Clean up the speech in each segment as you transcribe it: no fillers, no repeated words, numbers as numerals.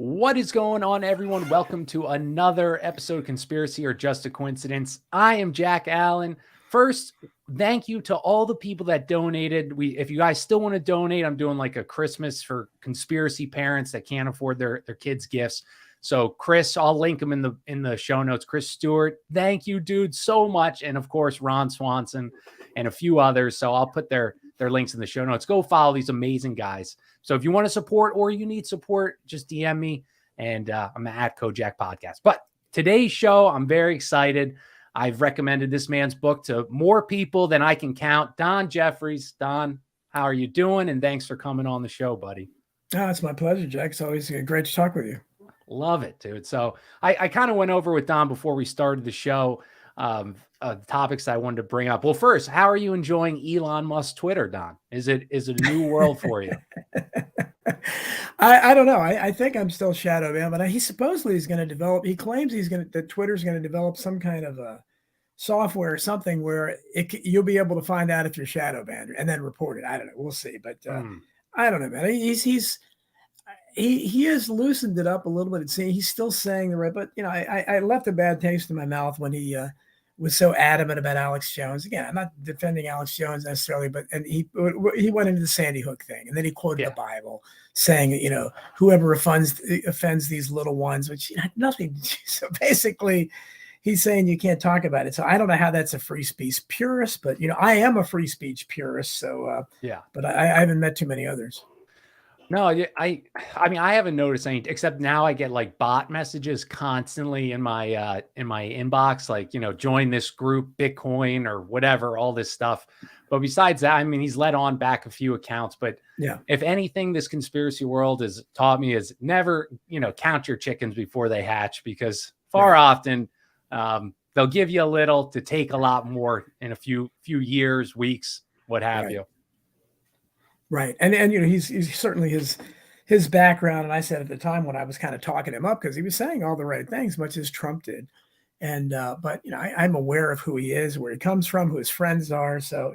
What is going on, everyone? Welcome to another episode of Conspiracy or Just a Coincidence. I am Jack Allen. First, thank you to all the people that donated. If you guys still want to donate, I'm doing like a Christmas for conspiracy parents that can't afford their kids' gifts. So Chris, I'll link him in the show notes. Chris Stewart, thank you, dude, so much. And of course, Ron Swanson and a few others. So I'll put their links in the show notes. Go follow these amazing guys. So if you want to support or you need support, just DM me, and I'm at COJAC Podcast. But today's show, I'm very excited. I've recommended this man's book to more people than I can count. Don Jeffries. Don, how are you doing? And thanks for coming on the show, buddy. Oh, it's my pleasure, Jack. It's always great to talk with you. Love it, dude. So I kind of went over with Don before we started the show, topics I wanted to bring up. Well, first, how are you enjoying Elon Musk's Twitter, Don? Is it a new world for you? I don't know. I think I'm still shadow banned, but he supposedly is going to develop. He claims that Twitter's going to develop some kind of a software or something where you'll be able to find out if you're shadow banned and then report it. I don't know. We'll see. But I don't know, man. He has loosened it up a little bit. He's still saying the right, but I left a bad taste in my mouth when he was so adamant about Alex Jones. Again, I'm not defending Alex Jones necessarily, but he went into the Sandy Hook thing, and then he quoted the Bible, saying, whoever offends these little ones, which nothing. So basically, he's saying you can't talk about it. So I don't know how that's a free speech purist, but I am a free speech purist. So but I haven't met too many others. No, I mean, I haven't noticed any, except now I get like bot messages constantly in my inbox, like, join this group, Bitcoin or whatever, all this stuff. But besides that, I mean, he's let on back a few accounts, but if anything, this conspiracy world has taught me is never, count your chickens before they hatch, because far often they'll give you a little to take a lot more in a few years, weeks, what have you. Right. And he's certainly his background. And I said at the time when I was kind of talking him up, because he was saying all the right things, much as Trump did. And but I'm aware of who he is, where he comes from, who his friends are. So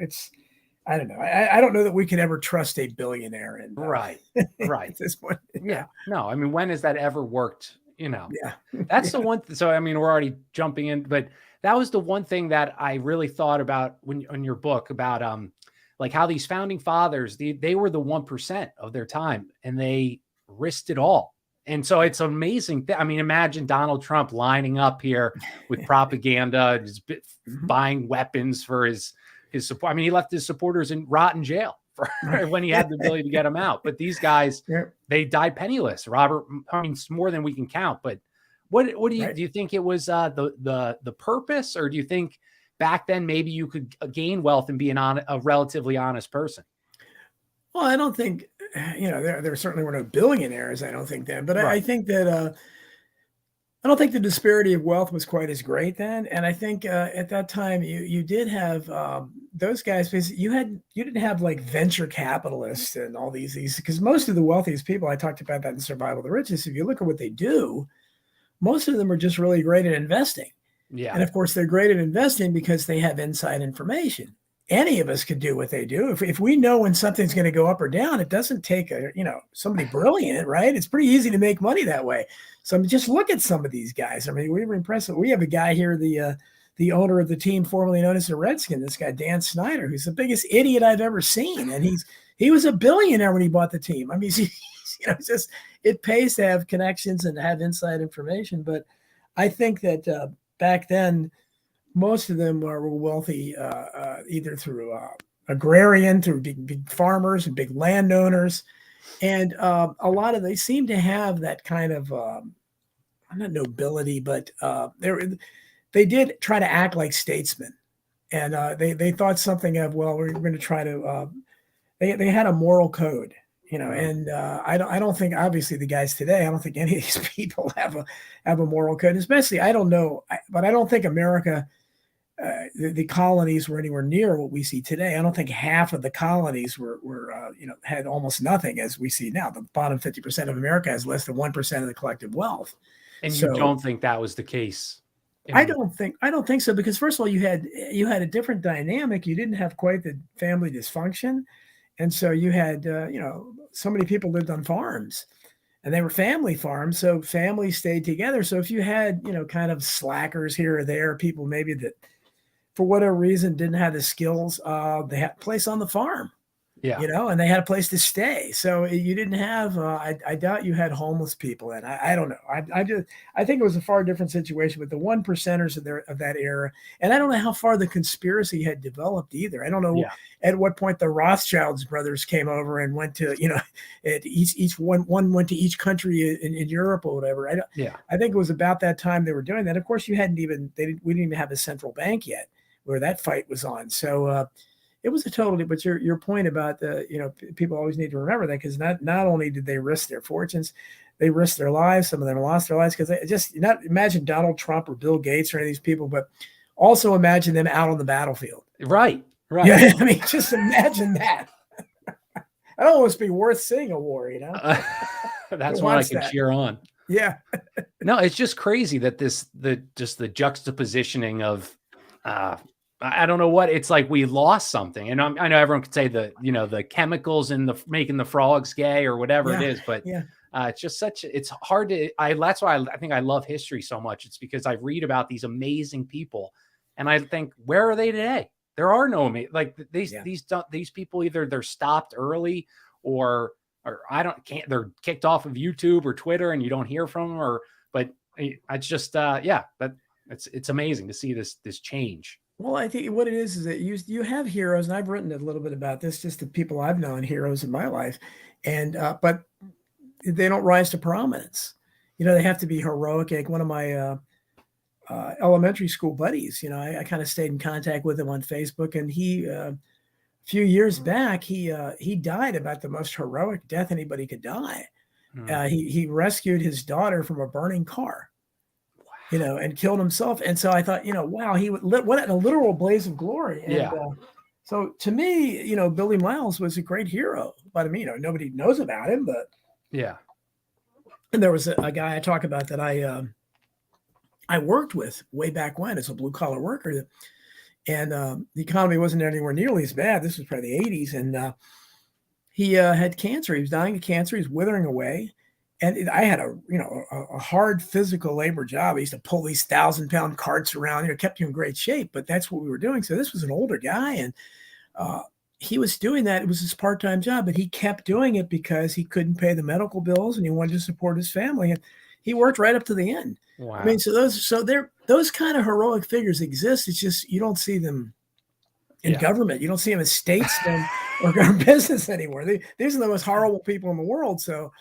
I don't know. I don't know that we could ever trust a billionaire. And right. At this point. Yeah. No, I mean, when has that ever worked? That's the one. So, I mean, we're already jumping in, but that was the one thing that I really thought about on your book about, like how these founding fathers, they were the 1% of their time and they risked it all. And so it's amazing. I mean, imagine Donald Trump lining up here with propaganda, just buying weapons for his support. I mean, he left his supporters rot in jail when he had the ability to get them out. But these guys, they died penniless. Robert, I mean, it's more than we can count. But what do you do? You think it was the purpose, or do you think back then maybe you could gain wealth and be a relatively honest person? Well, I don't think, there certainly were no billionaires, I don't think then, but I think that I don't think the disparity of wealth was quite as great then. And I think at that time you did have those guys, because you didn't have like venture capitalists and all these, because most of the wealthiest people, I talked about that in Survival of the Richest, if you look at what they do, most of them are just really great at investing. Yeah. And of course, they're great at investing because they have inside information. Any of us could do what they do. If we know when something's going to go up or down, it doesn't take somebody brilliant, right? It's pretty easy to make money that way. So just look at some of these guys. I mean, we were impressed. We have a guy here, the owner of the team formerly known as the Redskins, this guy, Dan Snyder, who's the biggest idiot I've ever seen. And he was a billionaire when he bought the team. I mean, it pays to have connections and to have inside information. But I think that back then, most of them were wealthy, either through agrarian, through big farmers and big landowners. And a lot of, they seem to have that kind of, not nobility, but they did try to act like statesmen. And they thought something of, well, we're going to try to, they had a moral code. And I don't think, obviously, the guys today, I don't think any of these people have a moral code. Especially, I don't know, but I don't think America, the colonies were anywhere near what we see today. I don't think half of the colonies were had almost nothing as we see now. The bottom 50% of America has less than 1% of the collective wealth. And you don't think that was the case? I don't think so, because first of all, you had a different dynamic. You didn't have quite the family dysfunction. And so you had, so many people lived on farms. and they were family farms. So families stayed together. So if you had, kind of slackers here or there, people maybe that for whatever reason didn't have the skills, they had a place on the farm. Yeah. And they had a place to stay. So you didn't have, I doubt you had homeless people. And I don't know. I think it was a far different situation with the 1%ers of that era. And I don't know how far the conspiracy had developed either. I don't know at what point the Rothschilds brothers came over and went to, at each one went to each country in Europe or whatever. I think it was about that time they were doing that. Of course, we didn't even have a central bank yet where that fight was on. So, it was a totally, but your point about people always need to remember that, because not only did they risk their fortunes, they risked their lives. Some of them lost their lives because they just not imagine Donald Trump or Bill Gates or any of these people, but also imagine them out on the battlefield. Right. Yeah, I mean, just imagine that. That'd almost be worth seeing a war, That's when I can cheer on. Yeah. No, it's just crazy that the juxtapositioning of I don't know what it's like. We lost something, and I know everyone could say the chemicals in making the frogs gay or whatever it is, but it's just it's hard to. That's why I think I love history so much. It's because I read about these amazing people, and I think, where are they today? There are no these people. Either they're stopped early, or they're kicked off of YouTube or Twitter, and you don't hear from them. But it's just but it's amazing to see this change. Well, I think what it is that you have heroes, and I've written a little bit about this, just the people I've known, heroes in my life, and but they don't rise to prominence. They have to be heroic. Like one of my elementary school buddies, I kind of stayed in contact with him on Facebook, and he a few years back he died about the most heroic death anybody could die. He rescued his daughter from a burning car. And killed himself. And so I thought, wow, he what a literal blaze of glory. And so to me, Billy Miles was a great hero. But I mean, nobody knows about him, but And there was a guy I talk about that I worked with way back when as a blue collar worker, and the economy wasn't anywhere nearly as bad. This was probably the 80s, and he had cancer. He was dying of cancer. He was withering away. And I had a hard physical labor job. I used to pull these 1,000-pound carts around. Kept you in great shape, but that's what we were doing. So this was an older guy, and he was doing that. It was his part-time job, but he kept doing it because he couldn't pay the medical bills, and he wanted to support his family. And he worked right up to the end. Wow. I mean, those kind of heroic figures exist. It's just you don't see them in government. You don't see them as statesmen or business anymore. These are the most horrible people in the world. So.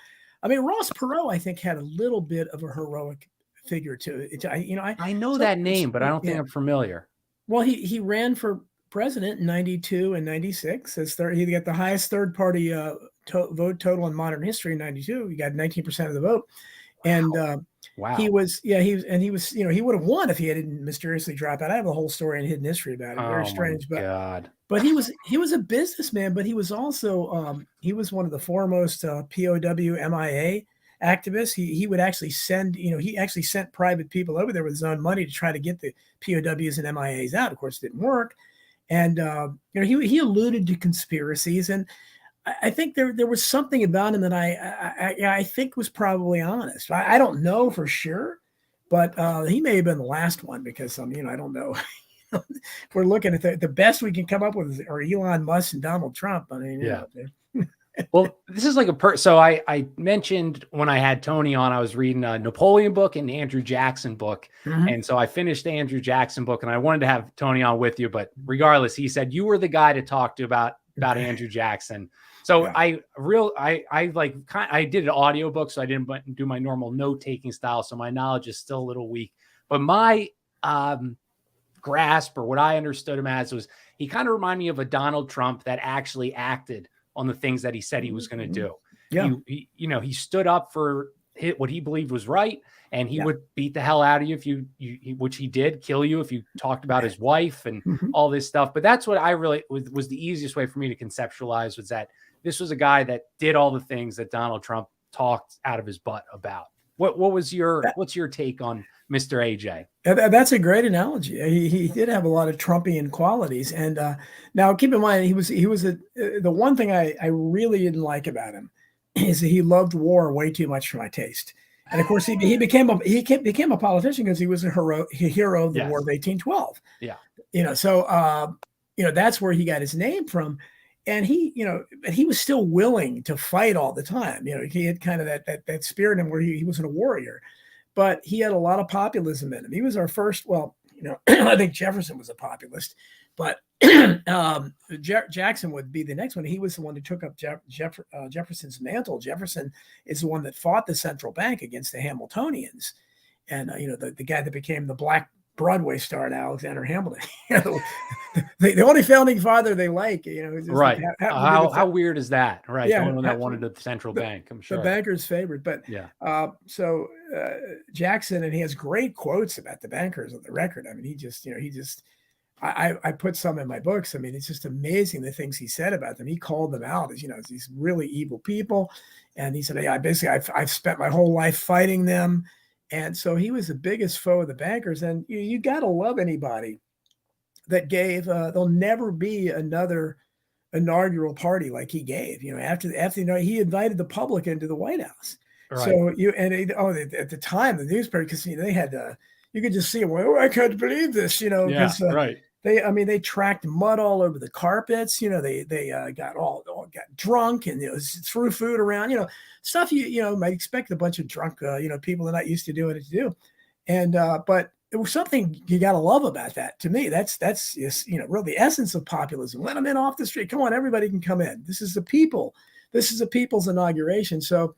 I mean, Ross Perot, I think, had a little bit of a heroic figure to it. I know that name, but I don't think I'm familiar. Well, he ran for president in 92 and 96. He got the highest third-party vote total in modern history in 92. He got 19% of the vote. And wow. He was he would have won if he didn't mysteriously drop out. I have a whole story in Hidden History about it. Very strange. But he was a businessman, but he was also he was one of the foremost POW MIA activists. He would actually send, he actually sent private people over there with his own money to try to get the POWs and MIAs out. Of course, it didn't work. And he alluded to conspiracies, and I think there was something about him that I think was probably honest. I don't know for sure, but he may have been the last one, because I don't know. We're looking at the best we can come up with are Elon Musk and Donald Trump. I mean, Well, this is like so I mentioned when I had Tony on, I was reading a Napoleon book and Andrew Jackson book. Mm-hmm. And so I finished the Andrew Jackson book, and I wanted to have Tony on with you, but regardless, he said you were the guy to talk to about Andrew Jackson. So I did an audio book, so I didn't do my normal note-taking style. So my knowledge is still a little weak, but my grasp, or what I understood him as, was he kind of reminded me of a Donald Trump that actually acted on the things that he said he was going to do. Yeah. He stood up for what he believed was right, and he would beat the hell out of you if you which he did, kill you if you talked about his wife and all this stuff. But that's what I really was the easiest way for me to conceptualize, was that this was a guy that did all the things that Donald Trump talked out of his butt about. What's your take on Mr. AJ? That's a great analogy. He did have a lot of Trumpian qualities, and now keep in mind he was the one thing I really didn't like about him is that he loved war way too much for my taste. And of course, he became a politician because he was a hero of the War of 1812. Yeah. So that's where he got his name from. And he was still willing to fight all the time. He had kind of that spirit in where he wasn't a warrior, but he had a lot of populism in him. He was our first, I think Jefferson was a populist, but Jackson would be the next one. He was the one who took up Jefferson's mantle. Jefferson is the one that fought the central bank against the Hamiltonians. And, the guy that became the Black Broadway star, Alexander Hamilton, the only founding father they like, right. How weird is that? Right. Yeah, the only one that wanted the central bank, I'm sure. The banker's favorite. But so Jackson, and he has great quotes about the bankers on the record. I mean, I put some in my books. I mean, it's just amazing the things he said about them. He called them out as, as these really evil people. And he said, hey, I've spent my whole life fighting them. And so he was the biggest foe of the bankers. And you got to love anybody that gave, there'll never be another inaugural party like he gave, after he invited the public into the White House. Right. So at the time, the newspaper, because they had, you could just see them, I can't believe this, right. They tracked mud all over the carpets. They got drunk and threw food around. Stuff you might expect a bunch of drunk people that are not used to doing it to do. And but it was something you got to love about that. To me, that's just really the essence of populism. Let them in off the street. Come on, everybody can come in. This is the people. This is the people's inauguration. So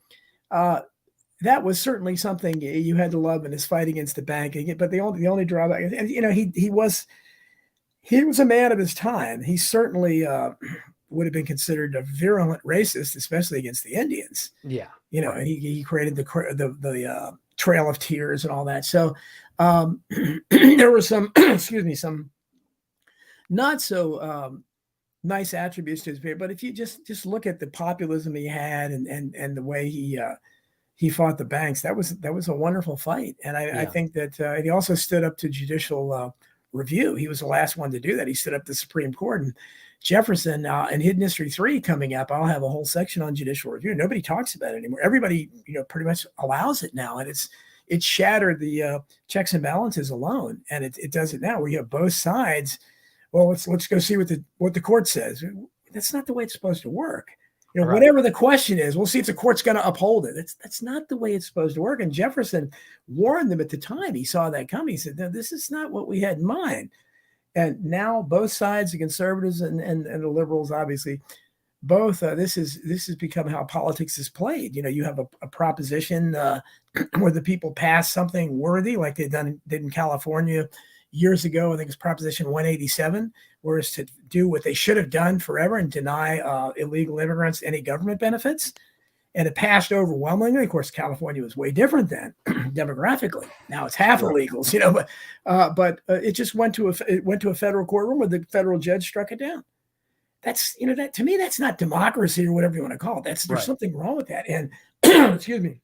that was certainly something you had to love in his fight against the bank. But the only drawback, and he was a man of his time. He certainly would have been considered a virulent racist, especially against the Indians. Yeah. And he created the Trail of Tears and all that. So there were some, some not so nice attributes to his behavior. But if you just look at the populism he had and the way he fought the banks, that was a wonderful fight. And I think that he also stood up to judicial review. He was the last one to do that. He stood up to the Supreme Court. And Jefferson, in Hidden History 3 coming up, I'll have a whole section on judicial review. Nobody talks about it anymore. Everybody, pretty much allows it now. And it shattered the checks and balances alone. And it does it now where you have both sides. Well, let's go see what the court says. That's not the way it's supposed to work. Right. Whatever the question is, we'll see if the court's going to uphold it. That's not the way it's supposed to work. And Jefferson warned them at the time. He saw that coming. He said, no, this is not what we had in mind. And now both sides, the conservatives and the liberals, obviously, both, this has become how politics is played. You have a proposition where the people pass something worthy, like they did in California years ago. I think it's Proposition 187, whereas to do what they should have done forever and deny illegal immigrants any government benefits. And it passed overwhelmingly. Of course, California was way different then demographically. Now it's half illegals, but it just went to a federal courtroom where the federal judge struck it down. That's, that to me, that's not democracy or whatever you want to call it. There's something wrong with that. And excuse me,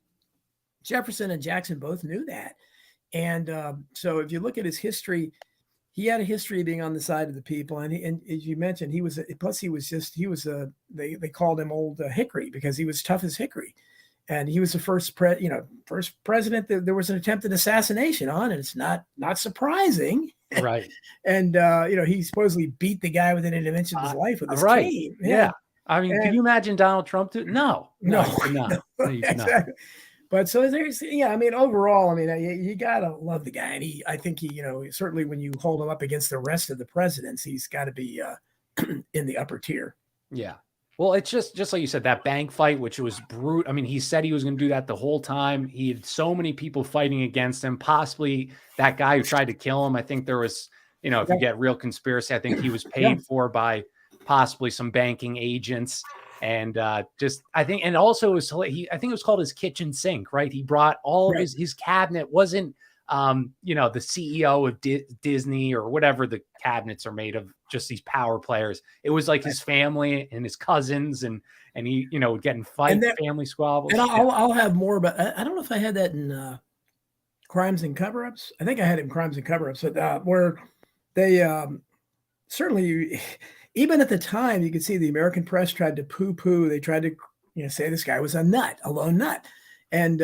Jefferson and Jackson both knew that. And so if you look at his history, he had a history of being on the side of the people. And as you mentioned, they called him Old Hickory because he was tough as hickory. And he was the first president that there was an attempted assassination on. And it's not surprising. Right. And, he supposedly beat the guy within an inch of his life with his cane. Yeah. I mean, can you imagine Donald Trump? No, exactly. But so there's, overall, you gotta love the guy. And I think he, certainly when you hold him up against the rest of the presidents, he's got to be in the upper tier. Yeah. Well, it's just like you said, that bank fight, which was brutal. I mean, he said he was going to do that the whole time. He had so many people fighting against him, possibly that guy who tried to kill him. I think there was, if you get real conspiracy, I think he was paid for by possibly some banking agents. And I think it was called his kitchen sink, right? He brought all of his cabinet wasn't, the CEO of Disney or whatever the cabinets are made of, just these power players. It was like his family and his cousins and he, would get in fights, family squabbles. And I'll have more, but I don't know if I had that in Crimes and Cover-Ups. I think I had it in Crimes and Cover-Ups, but where they certainly, even at the time, you could see the American press tried to poo-poo. They tried to say this guy was a lone nut. And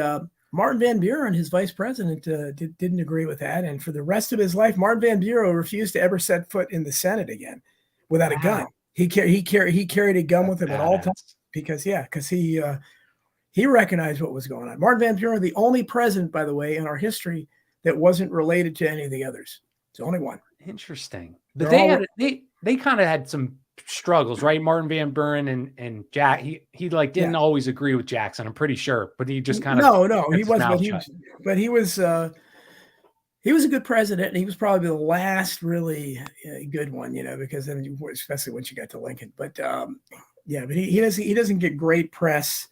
Martin Van Buren, his vice president, didn't agree with that. And for the rest of his life, Martin Van Buren refused to ever set foot in the Senate again without a gun. He carried a gun with him at all times because he recognized what was going on. Martin Van Buren, the only president, by the way, in our history that wasn't related to any of the others. It's the only one. Interesting. But they kind of had some struggles, right? Martin Van Buren and Jack, he like didn't always agree with Jackson, I'm pretty sure, but he just kind of he was a good president, and he was probably the last really good one, because then, especially once you got to Lincoln. But but he doesn't get great press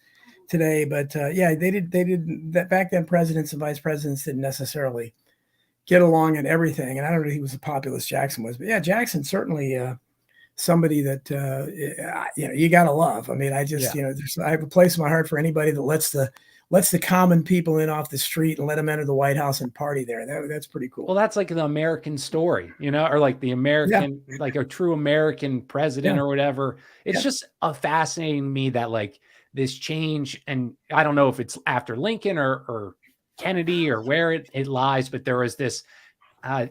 today. But they did that back then. Presidents and vice presidents didn't necessarily get along in everything, and I don't know if he was as populist Jackson was, but Jackson certainly somebody that you gotta love. I mean, I just I have a place in my heart for anybody that lets the common people in off the street and let them enter the White House and party there. That's pretty cool. Well, that's like the American story, or like the American, like a true American president or whatever. It's just fascinating to me that like this change, and I don't know if it's after Lincoln or Kennedy or where it lies, but there was this.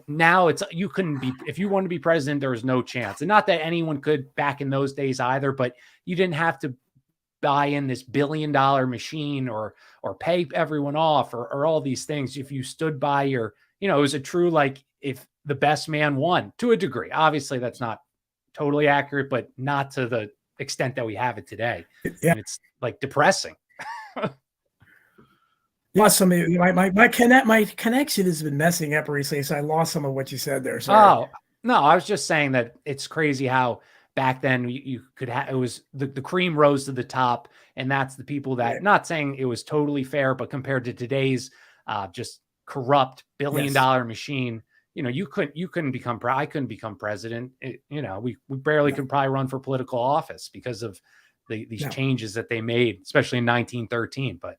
Now you couldn't be, if you wanted to be president, there was no chance. And not that anyone could back in those days either, but you didn't have to buy in this $1 billion machine or pay everyone off or all these things. If you stood by your, it was a true, like, if the best man won to a degree. Obviously that's not totally accurate, but not to the extent that we have it today. Yeah. And it's like depressing. Lost some of my connection has been messing up recently, so I lost some of what you said there. Sorry. Oh no, I was just saying that it's crazy how back then you could have, it was the cream rose to the top, and that's the people that, not saying it was totally fair, but compared to today's just corrupt $1 billion machine, you couldn't become I couldn't become president. We barely could probably run for political office because of these changes that they made, especially in 1913. But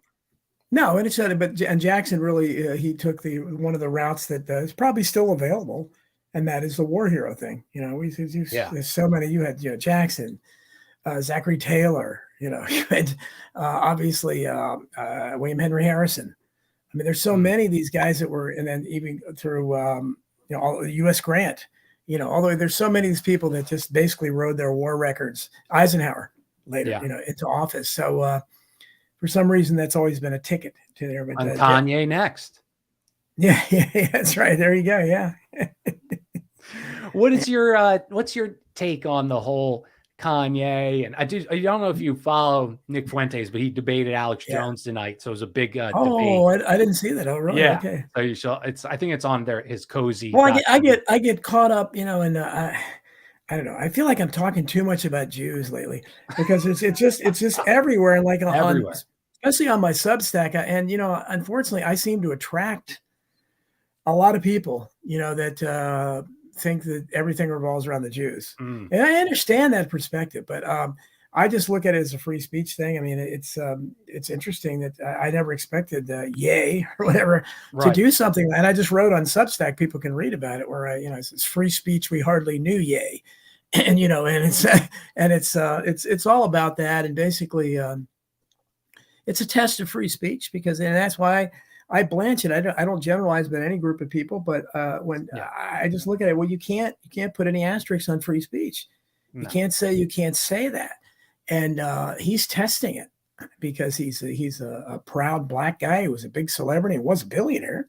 no, and Jackson really he took one of the routes that is probably still available, and that is the war hero thing. There's so many. You had Jackson, Zachary Taylor. You had obviously William Henry Harrison. I mean, there's so many of these guys that were, and then even through U.S. Grant. Although there's so many of these people that just basically rode their war records. Eisenhower later, into office. So. For some reason, that's always been a ticket to there. But Kanye next. Yeah, that's right. There you go. Yeah. What's your take on the whole Kanye? And I don't know if you follow Nick Fuentes, but he debated Alex Jones tonight, so it was a big debate. I didn't see that. Oh, really? Yeah. Okay. So you shall. I think it's on his cozy. Well, I get caught up, and I don't know. I feel like I'm talking too much about Jews lately because it's just everywhere, and like everywhere. Especially on my Substack. And unfortunately, I seem to attract a lot of people, that think that everything revolves around the Jews. And I understand that perspective, but I just look at it as a free speech thing. I mean, it's interesting that I never expected Yay or whatever to do something. And I just wrote on Substack, people can read about it, where it's free speech we hardly knew, Yay. And it's all about that. And basically it's a test of free speech and that's why I blanch it. I don't generalize about any group of people, but I just look at it, well, you can't put any asterisks on free speech. No. You can't say that. And he's testing it because he's a proud Black guy who was a big celebrity and was a billionaire.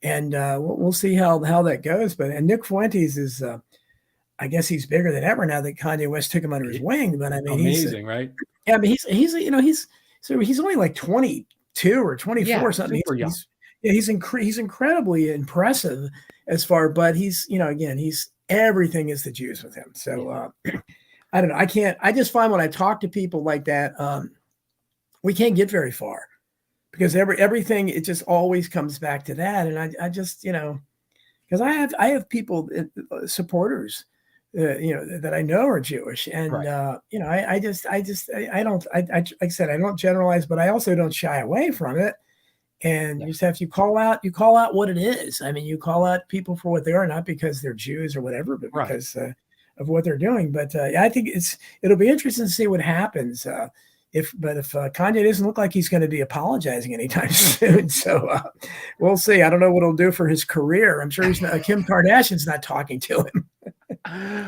And we'll see how that goes. But Nick Fuentes is, I guess he's bigger than ever now that Kanye West took him under his wing. But I mean, amazing, right? Yeah, but he's only like 22 or 24 or something. He's incredibly impressive as far, but he's everything is the Jews with him. So I don't know. I just find when I talk to people like that, we can't get very far because everything, it just always comes back to that. And I just, because I have people, supporters, that I know are Jewish, and like I said, I don't generalize, but I also don't shy away from it. And you just have to call out what it is. I mean, you call out people for what they are, not because they're Jews or whatever, but because of what they're doing. But I think it'll be interesting to see what happens. if Kanye doesn't look like he's going to be apologizing anytime soon. So we'll see. I don't know what he'll do for his career. I'm sure he's not, Kim Kardashian's not talking to him.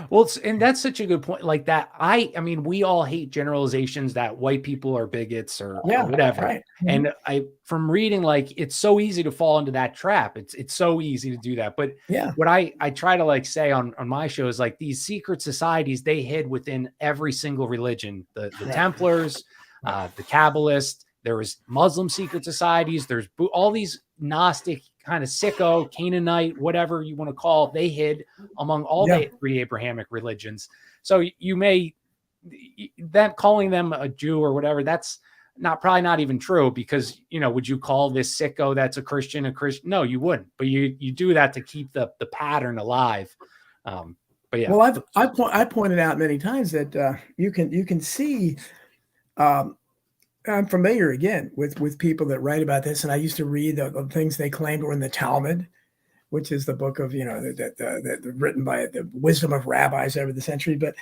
Well, and that's such a good point. Like that, I mean, we all hate generalizations that white people are bigots or whatever. Right. And from reading, like, it's so easy to fall into that trap. It's so easy to do that. But what I try to like say on my show is like these secret societies, they hid within every single religion, the Templars, the Kabbalists, there was Muslim secret societies. There's all these Gnostic kind of sicko, Canaanite, whatever you want to call it, they hid among all the three Abrahamic religions. So you may, that calling them a Jew or whatever, that's probably not even true, because, would you call this sicko that's a Christian? No, you wouldn't, but you do that to keep the pattern alive. But yeah. Well, I pointed out many times that you can see, I'm familiar again with people that write about this, and I used to read the things they claimed were in the Talmud, which is the book of that written by the wisdom of rabbis over the century. But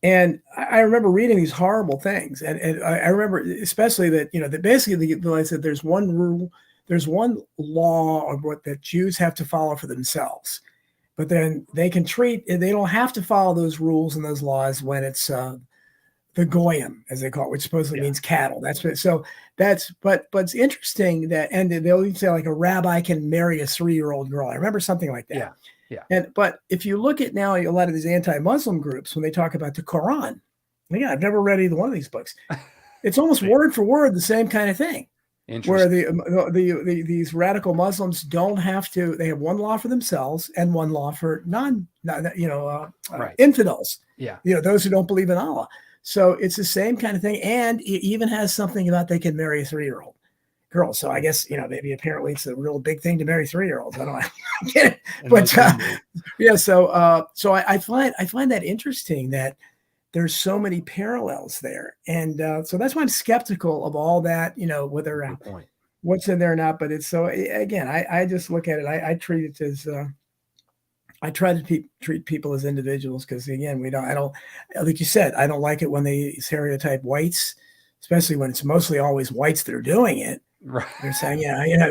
and I remember reading these horrible things, and I remember especially that that basically they said there's one rule, there's one law of what that Jews have to follow for themselves, but then they don't have to follow those rules and those laws when it's the goyim, as they call it, which supposedly means cattle. But it's interesting that, and they'll even say like a rabbi can marry a 3-year-old girl. I remember something like that. Yeah. But if you look at now a lot of these anti-Muslim groups, when they talk about the Quran, I've never read either one of these books. It's almost word for word the same kind of thing. Where these radical Muslims don't have to. They have one law for themselves and one law for infidels. Yeah. Those who don't believe in Allah. So it's the same kind of thing. And it even has something about they can marry a 3-year-old girl. So I guess, maybe apparently it's a real big thing to marry 3-year-olds. I don't know. Get it. But so I find that interesting that there's so many parallels there. And so that's why I'm skeptical of all that, whether what's in there or not. But it's so, again, I just look at it. I treat it as, I try to treat people as individuals, because again, I don't, like you said, I don't like it when they stereotype whites, especially when it's mostly always whites that are doing it. Right. They're saying,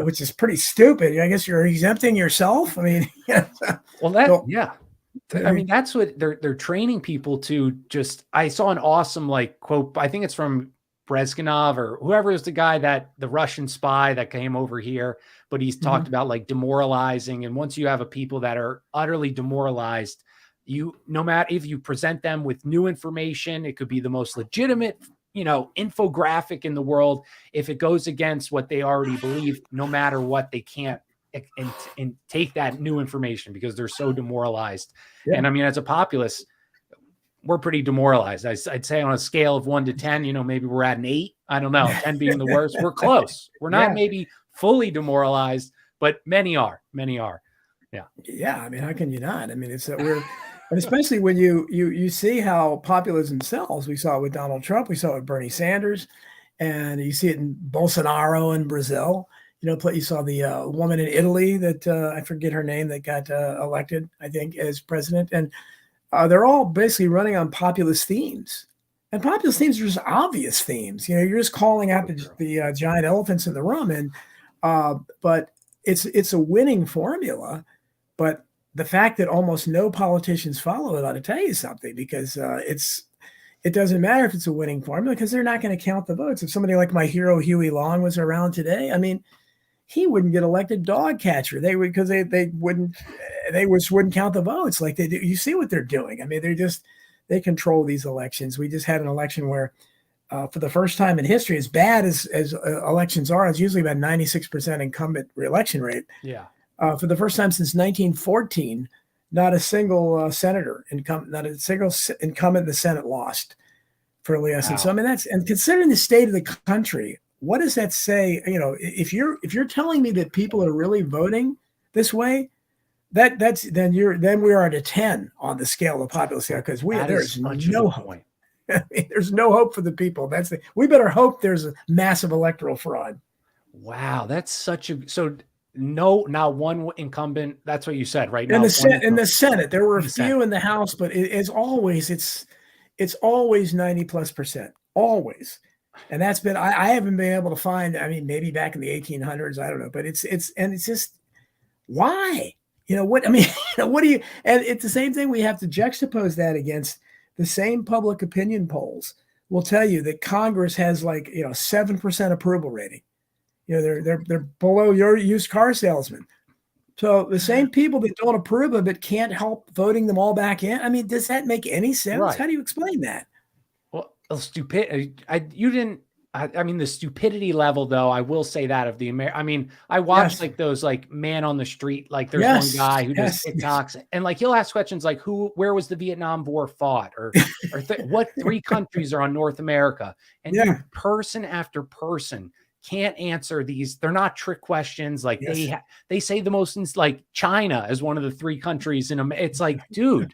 which is pretty stupid. I guess you're exempting yourself. I mean, I mean, that's what they're training people to just, I saw an awesome quote, I think it's from Brezhnev or whoever is the guy the Russian spy that came over here, but he's talked about demoralizing. And once you have a people that are utterly demoralized, no matter if you present them with new information, it could be the most legitimate, infographic in the world. If it goes against what they already believe, no matter what, they can't and take that new information because they're so demoralized. Yeah. And I mean, as a populace, we're pretty demoralized. I'd say on a scale of 1 to 10, maybe we're at an 8. I don't know, 10 being the worst. We're close. We're not maybe fully demoralized, but many are. Yeah. Yeah. I mean, how can you not? I mean, it's we're, and especially when you see how populists themselves, we saw it with Donald Trump, we saw it with Bernie Sanders, and you see it in Bolsonaro in Brazil. You saw the woman in Italy that I forget her name that got elected, I think, as president. And they're all basically running on populist themes. And populist themes are just obvious themes. You're just calling out the giant elephants in the room. And but it's a winning formula. But the fact that almost no politicians follow it ought to tell you something, because it doesn't matter if it's a winning formula, because they're not going to count the votes. If somebody like my hero Huey Long was around today, I mean, he wouldn't get elected dog catcher. They would, because they wouldn't count the votes like they do. You see what they're doing. I mean, they control these elections. We just had an election where, for the first time in history, as bad as elections are, it's usually about 96% incumbent reelection rate. Yeah. For the first time since 1914, not a single incumbent in the Senate lost for Elias. Wow. So I mean, and considering the state of the country, what does that say? If you're telling me that people are really voting this way, then we are at a 10 on the scale of populace here, because there's no hope. I mean, there's no hope for the people. We better hope there's a massive electoral fraud. Wow, that's not one incumbent. That's what you said, right? In the Senate, there were a few in the House, but it's always 90+%. always. And that's been, I haven't been able to find, I mean, maybe back in the 1800s, I don't know, but it's just, why? What, I mean, what do you, and it's the same thing. We have to juxtapose that against the same public opinion polls will tell you that Congress has 7% approval rating. They're below your used car salesman. So the same people that don't approve of it can't help voting them all back in. I mean, does that make any sense? Right. How do you explain that? Well, stupid. I mean, the stupidity level, though, I will say that of the I mean, I watch those man on the street. Like there's one guy who does TikToks and he'll ask questions like where was the Vietnam War fought or what 3 countries are on North America? And dude, person after person can't answer these. They're not trick questions. Like they say the most China is one of the 3 countries in America. It's like, dude,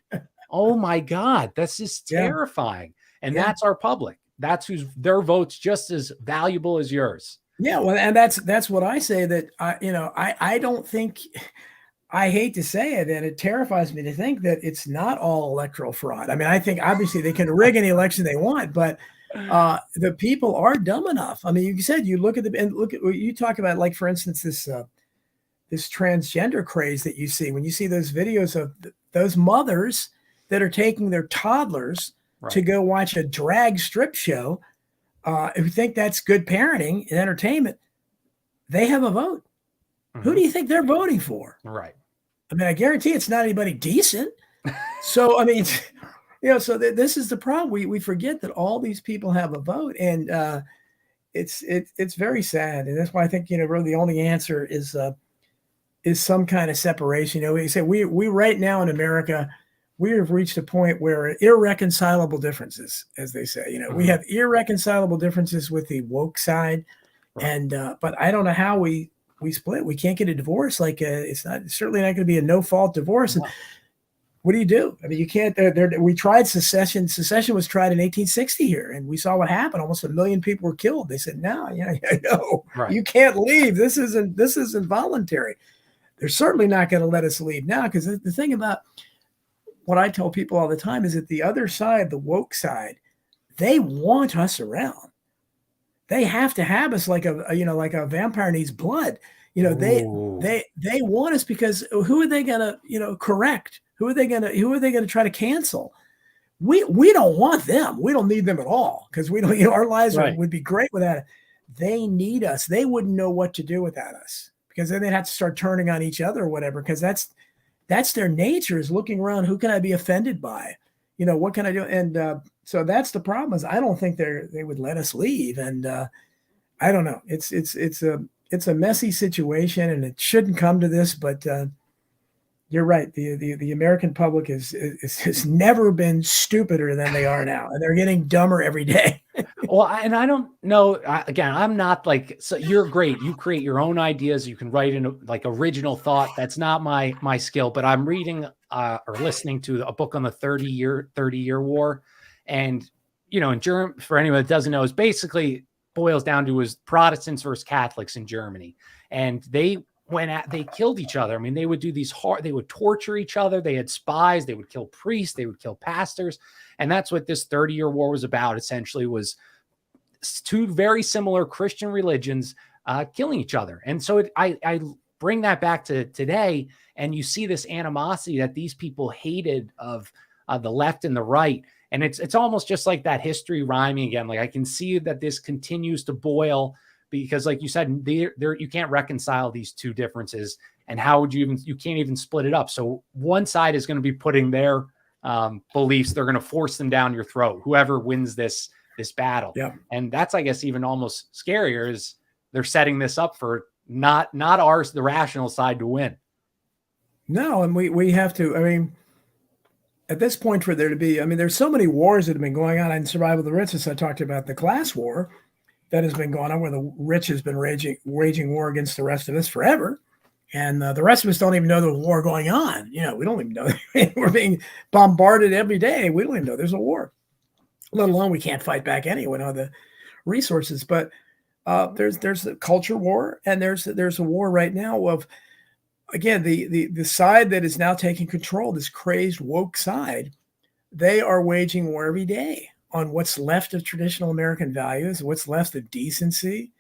oh my God, that's just terrifying. And that's our public. That's their vote's just as valuable as yours. Yeah, well, and that's what I say, that I don't think, I hate to say it, and it terrifies me to think that it's not all electoral fraud. I mean, I think obviously they can rig any election they want, but the people are dumb enough. I mean, you said you look at what you talk about, like for instance, this transgender craze that you see when you see those videos of those mothers that are taking their toddlers to go watch a drag strip show, who think that's good parenting and entertainment. They have a vote. Mm-hmm. Who do you think they're voting for? Right. I mean, I guarantee it's not anybody decent. So, I mean, so this is the problem. We forget that all these people have a vote, and it's very sad. And that's why I think, really the only answer is some kind of separation. We say we right now in America, we have reached a point where irreconcilable differences, as they say, we have irreconcilable differences with the woke side. And, but I don't know how we split. We can't get a divorce. It's certainly not going to be a no fault divorce. And what do you do? I mean, you can't, we tried secession. Secession was tried in 1860 here, and we saw what happened. Almost 1 million people were killed. They said, no, you can't leave. This isn't voluntary. They're certainly not going to let us leave now. Because the thing about what I tell people all the time is that the other side, the woke side, they want us around. They have to have us like a vampire needs blood. They want us, because who are they going to, correct? Who are they going to try to cancel? We don't want them. We don't need them at all, because we don't, our lives would be great without it. They need us. They wouldn't know what to do without us, because then they'd have to start turning on each other or whatever, because that's their nature, is looking around. Who can I be offended by? What can I do? And so that's the problem, is I don't think they would let us leave. And I don't know. It's a messy situation, and it shouldn't come to this. But you're right. The American public has never been stupider than they are now, and they're getting dumber every day. Well, and I don't know. Again, I'm not so you're great. You create your own ideas. You can write in original thought. That's not my skill. But I'm reading or listening to a book on the 30-year war, and in Germany, for anyone that doesn't know, is basically boils down to is Protestants versus Catholics in Germany, and they killed each other. I mean, they would do they would torture each other. They had spies. They would kill priests. They would kill pastors. And that's what this 30-year war was about, essentially, was 2 very similar Christian religions killing each other. And so I bring that back to today, and you see this animosity that these people hated of the left and the right. And it's almost just like that history rhyming again. I can see that this continues to boil, because like you said, you can't reconcile these 2 differences. And how would you can't even split it up. So one side is going to be putting their beliefs, they're going to force them down your throat, whoever wins this battle. Yeah. And that's, I guess, even almost scarier, is they're setting this up for not ours, the rational side, to win. No. And we have to, I mean, at this point, for there to be, I mean, there's so many wars that have been going on in survival of the richest. I talked about the class war that has been going on, where the rich has been waging war against the rest of us forever. And the rest of us don't even know there's a war going on. We don't even know. We're being bombarded every day. We don't even know there's a war, let alone we can't fight back anyway. We don't have the resources. But there's a culture war, and there's a war right now of, again, the side that is now taking control, this crazed woke side. They are waging war every day. on what's left of traditional American values, what's left of decency,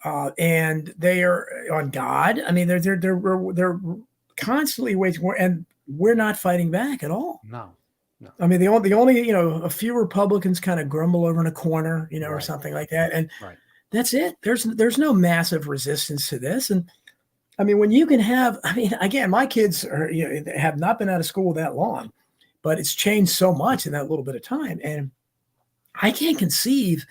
and they are on God. I mean, they're constantly waging war, and we're not fighting back at all. No. I mean, the only a few Republicans kind of grumble over in a corner, or Right. something like that, and Right. that's it. There's no massive resistance to this, and I mean, when you can have, I mean, again, my kids have not been out of school that long, but it's changed so much in that little bit of time, and I can't conceive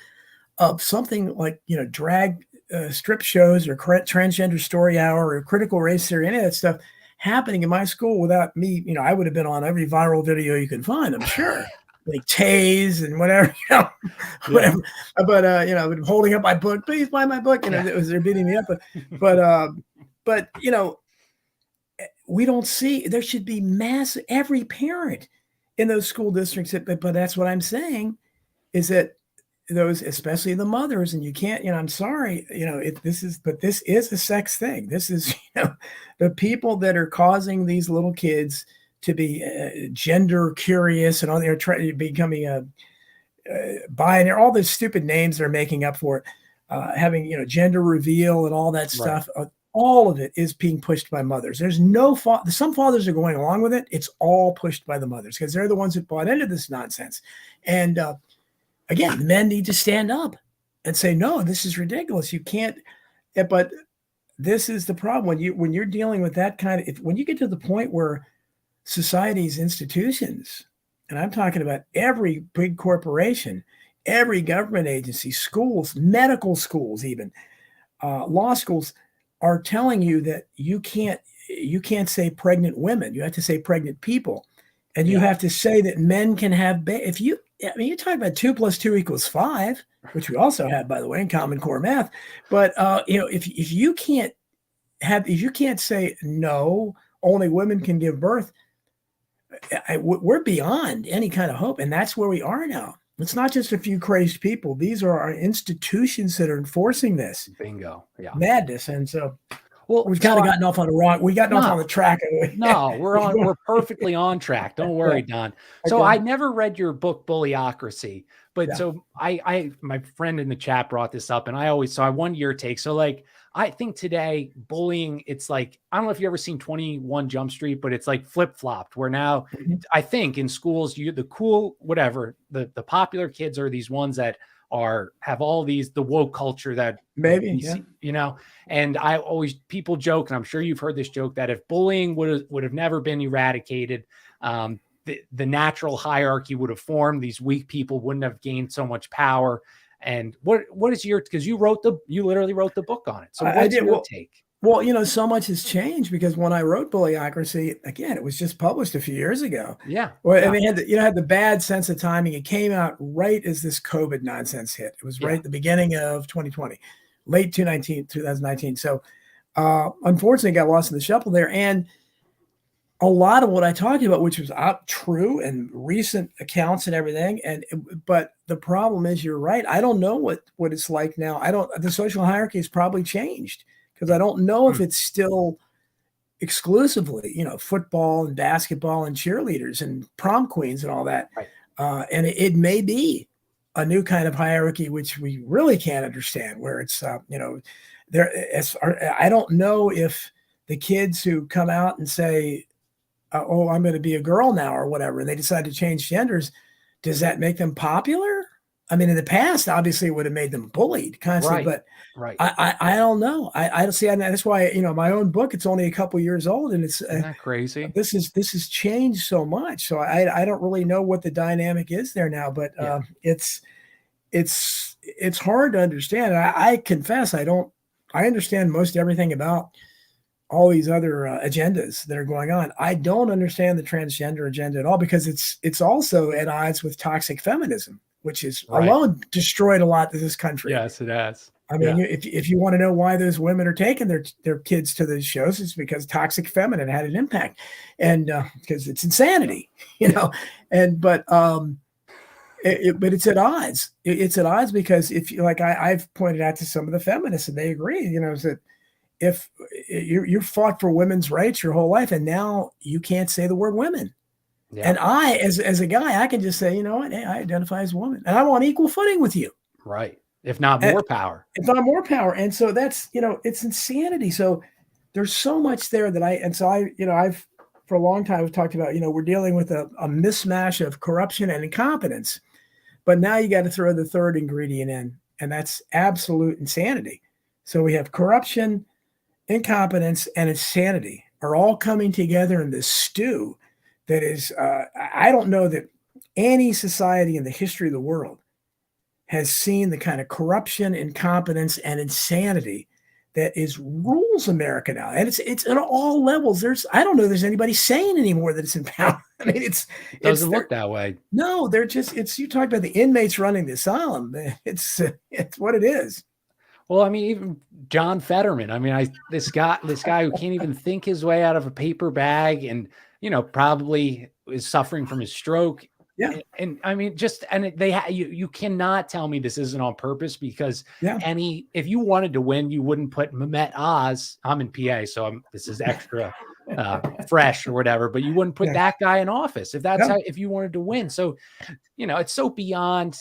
of something like drag strip shows or transgender story hour or critical race theory, any of that stuff happening in my school without me. I would have been on every viral video you can find, I'm sure. Like tase and whatever, whatever. But I've been holding up my book. Please buy my book. They're beating me up. But we don't see. There should be every parent in those school districts. But that's what I'm saying, is that those, especially the mothers, and you can't. I'm sorry. This is a sex thing. This is the people that are causing these little kids to be gender curious and all. They're becoming binary. All those stupid names they're making up for it. Having gender reveal and all that stuff. Right. All of it is being pushed by mothers. There's no fault. Some fathers are going along with it. It's all pushed by the mothers because they're the ones that bought into this nonsense. And again, the men need to stand up and say, no, this is ridiculous. You can't. But this is the problem when you're dealing with that kind of. When you get to the point where society's institutions, and I'm talking about every big corporation, every government agency, schools, medical schools, even law schools, are telling you that you can't say pregnant women. You have to say pregnant people, and you have to say that men can have. You're talking about 2 + 2 = 5, which we also have, by the way, in Common Core math. But if you can't say no, only women can give birth. We're beyond any kind of hope, and that's where we are now. It's not just a few crazed people. These are our institutions that are enforcing this. Bingo. Yeah. Madness. And so, we've kind of gotten off on the wrong. We got off on the track. No, we're perfectly on track. Don't worry, Don. So I never read your book, Bullyocracy, but so my friend in the chat brought this up, and I want your take. So I think today bullying, it's like, I don't know if you've ever seen 21 Jump Street, but it's like flip-flopped where now I think in schools, the popular kids are these ones that have all the woke culture that maybe, and people joke, and I'm sure you've heard this joke, that if bullying would have never been eradicated, the natural hierarchy would have formed. These weak people wouldn't have gained so much power. And what is because you literally wrote the book on it. So what's your take? Well, so much has changed because when I wrote Bullyocracy, again, it was just published a few years ago. Yeah. Well, and they had the bad sense of timing. It came out right as this COVID nonsense hit. It was right at the beginning of 2020, late 2019. So unfortunately, got lost in the shuffle there. And a lot of what I talked about, which was true and recent accounts and everything. But the problem is, you're right. I don't know what it's like now. The social hierarchy has probably changed because I don't know if it's still exclusively, football and basketball and cheerleaders and prom queens and all that. Right. And it may be a new kind of hierarchy, which we really can't understand, where it's, I don't know if the kids who come out and say, oh, I'm going to be a girl now or whatever, and they decide to change genders, does that make them popular? I mean, in the past, obviously, it would have made them bullied constantly, but I don't know. I don't see. That's why, my own book, it's only a couple years old, and it's isn't that crazy? This has changed so much. So I don't really know what the dynamic is there now, but it's hard to understand. I confess, I understand most everything about all these other agendas that are going on. I don't understand the transgender agenda at all because it's also at odds with toxic feminism, which is alone destroyed a lot of this country. Yes, it has. I mean, if you want to know why those women are taking their kids to those shows, it's because toxic feminine had an impact, and because it's insanity, but it's at odds. It's at odds because I've pointed out to some of the feminists, and they agree, is that if you fought for women's rights your whole life, and now you can't say the word women. Yeah. And I, as a guy, I can just say, you know what, hey, I identify as a woman, and I'm on equal footing with you. Right. If not And more power. if not more power. And so that's, it's insanity. So there's so much there that I've for a long time, I've talked about, we're dealing with a mismatch of corruption and incompetence. But now you got to throw the third ingredient in, and that's absolute insanity. So we have corruption, incompetence, and insanity are all coming together in this stew that is, I don't know that any society in the history of the world has seen the kind of corruption, incompetence, and insanity that rules America now. And it's at all levels. I don't know there's anybody sane anymore that it's in power. I mean, Doesn't look that way. No, they're just, you talk about the inmates running the asylum. It's what it is. Well, I mean, even John Fetterman. I mean, this guy who can't even think his way out of a paper bag, and probably is suffering from his stroke. Yeah. And I mean, you cannot tell me this isn't on purpose, because if you wanted to win, you wouldn't put Mehmet Oz. I'm in PA, so this is extra fresh or whatever, but you wouldn't put that guy in office if you wanted to win. So, it's so beyond.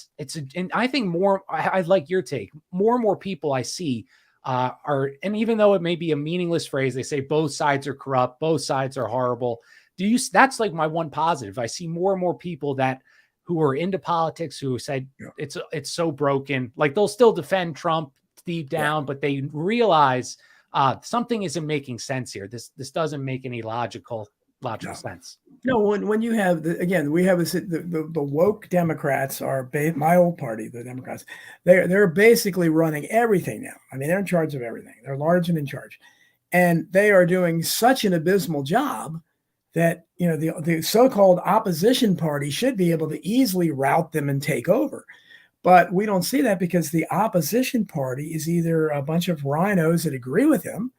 And I think I like your take. More and more people I see and even though it may be a meaningless phrase, they say both sides are corrupt, both sides are horrible. That's like my one positive. I see more and more people who are into politics who said it's so broken. Like, they'll still defend Trump deep down, but they realize something isn't making sense here. This doesn't make any logical sense. No, when you have we have the woke Democrats are my old party, the Democrats. They're basically running everything now. I mean, they're in charge of everything. They're large and in charge, and they are doing such an abysmal job that the so-called opposition party should be able to easily rout them and take over. But we don't see that, because the opposition party is either a bunch of rhinos that agree with him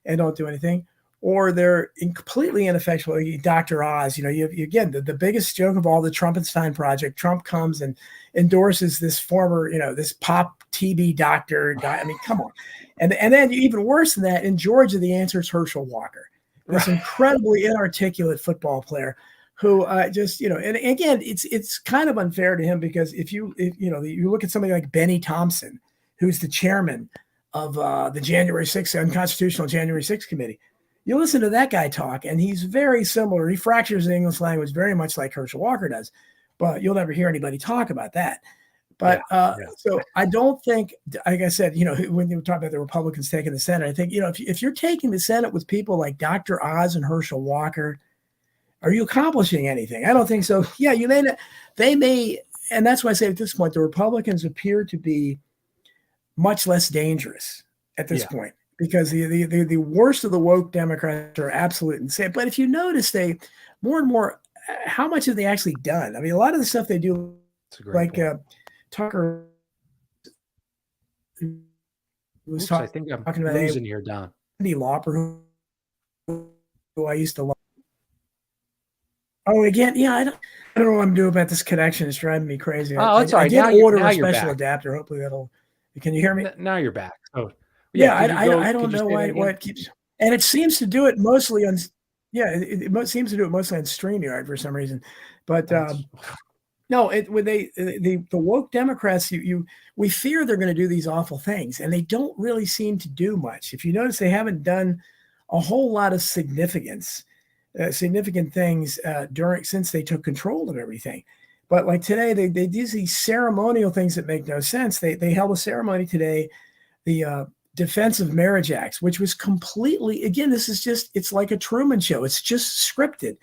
and don't do anything, or they're completely ineffectual. Dr. Oz, again, the biggest joke of all, the Trumpenstein project. Trump comes and endorses this former, this pop TB doctor guy. I mean, come on. And then even worse than that, in Georgia, the answer is Herschel Walker, this incredibly inarticulate football player who just, and again, it's kind of unfair to him, because if you look at somebody like Benny Thompson, who's the chairman of the January 6th, unconstitutional January 6th committee, you listen to that guy talk, and he's very similar. He fractures the English language very much like Herschel Walker does, but you'll never hear anybody talk about that. But so I don't think, like I said, when you talk about the Republicans taking the Senate, I think, if you're taking the Senate with people like Dr. Oz and Herschel Walker, are you accomplishing anything? I don't think so. Yeah, they may, and that's why I say at this point, the Republicans appear to be much less dangerous at this point, because the worst of the woke Democrats are absolute insane. But if you notice, they more and more, how much have they actually done? I mean, a lot of the stuff they do, like Tucker was I think I'm talking about losing here, Don. Andy Lauper, who I used to love. Oh, again, I don't know what I'm doing about this connection. It's driving me crazy. Oh, that's all right. I did order a special adapter. Hopefully that'll. Can you hear me? Now you're back. Oh, I don't know why it keeps, and it seems to do it mostly on. Yeah, it seems to do it mostly on StreamYard for some reason, but no, when the woke Democrats, we fear they're going to do these awful things, and they don't really seem to do much. If you notice, they haven't done a whole lot of significant things since they took control of everything. But like today, they do these ceremonial things that make no sense. They held a ceremony today, the Defense of Marriage Acts, which was completely, again, it's like a Truman Show. It's just scripted.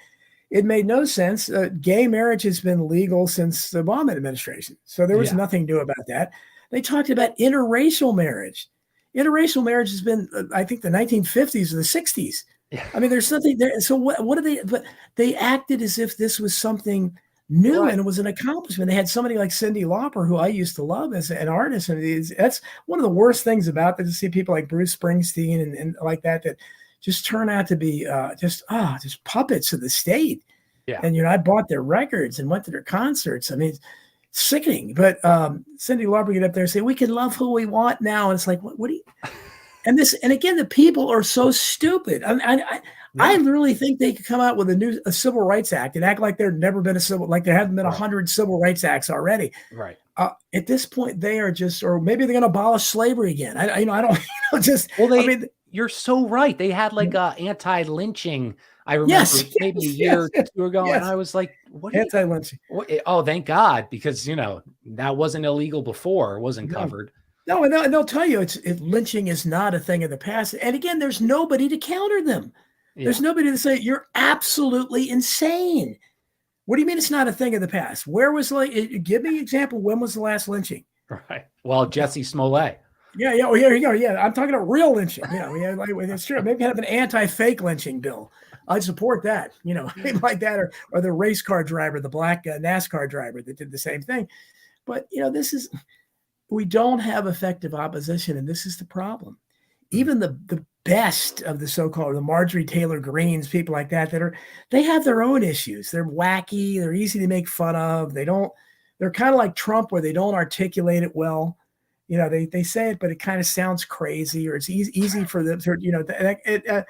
It made no sense. Gay marriage has been legal since the Obama administration. So there was nothing new about that. They talked about interracial marriage. Interracial marriage has been, I think, the 1950s or the 60s. Yeah. I mean, there's nothing there. So what are they? But they acted as if this was something new, and it was an accomplishment. They had somebody like Cyndi Lauper, who I used to love as an artist, and that's one of the worst things about it, to see people like Bruce Springsteen and like that just turn out to be just puppets of the state. Yeah. And I bought their records and went to their concerts. I mean, it's sickening. But Cyndi Lauper get up there and say, "We can love who we want now," and it's like, what do you? And again, the people are so stupid. I really think they could come out with a Civil Rights Act and act like there never been like there haven't been 100 Civil Rights Acts already. Right. At this point, they are just, or maybe they're going to abolish slavery again. I don't, just. Well, I mean, you're so right. They had like a anti-lynching. I remember maybe a year or two ago, and I was like, "What anti-lynching?" Oh, thank God, because that wasn't illegal before. It wasn't covered. No, and they'll tell you lynching is not a thing of the past. And again, there's nobody to counter them. Yeah. There's nobody to say you're absolutely insane. What do you mean it's not a thing of the past? Where was give me an example. When was the last lynching? Right. Well, Jesse Smollett. Yeah. Oh, here you go. Yeah, I'm talking about real lynching. It's true. Maybe have an anti-fake lynching bill. I'd support that. Like that, or the race car driver, the black NASCAR driver that did the same thing. But we don't have effective opposition, and this is the problem. Even the best of the so-called the Marjorie Taylor Greens, people like that they have their own issues. They're wacky. They're easy to make fun of. They're kind of like Trump, where they don't articulate it well. They say it, but it kind of sounds crazy, or it's easy for them to,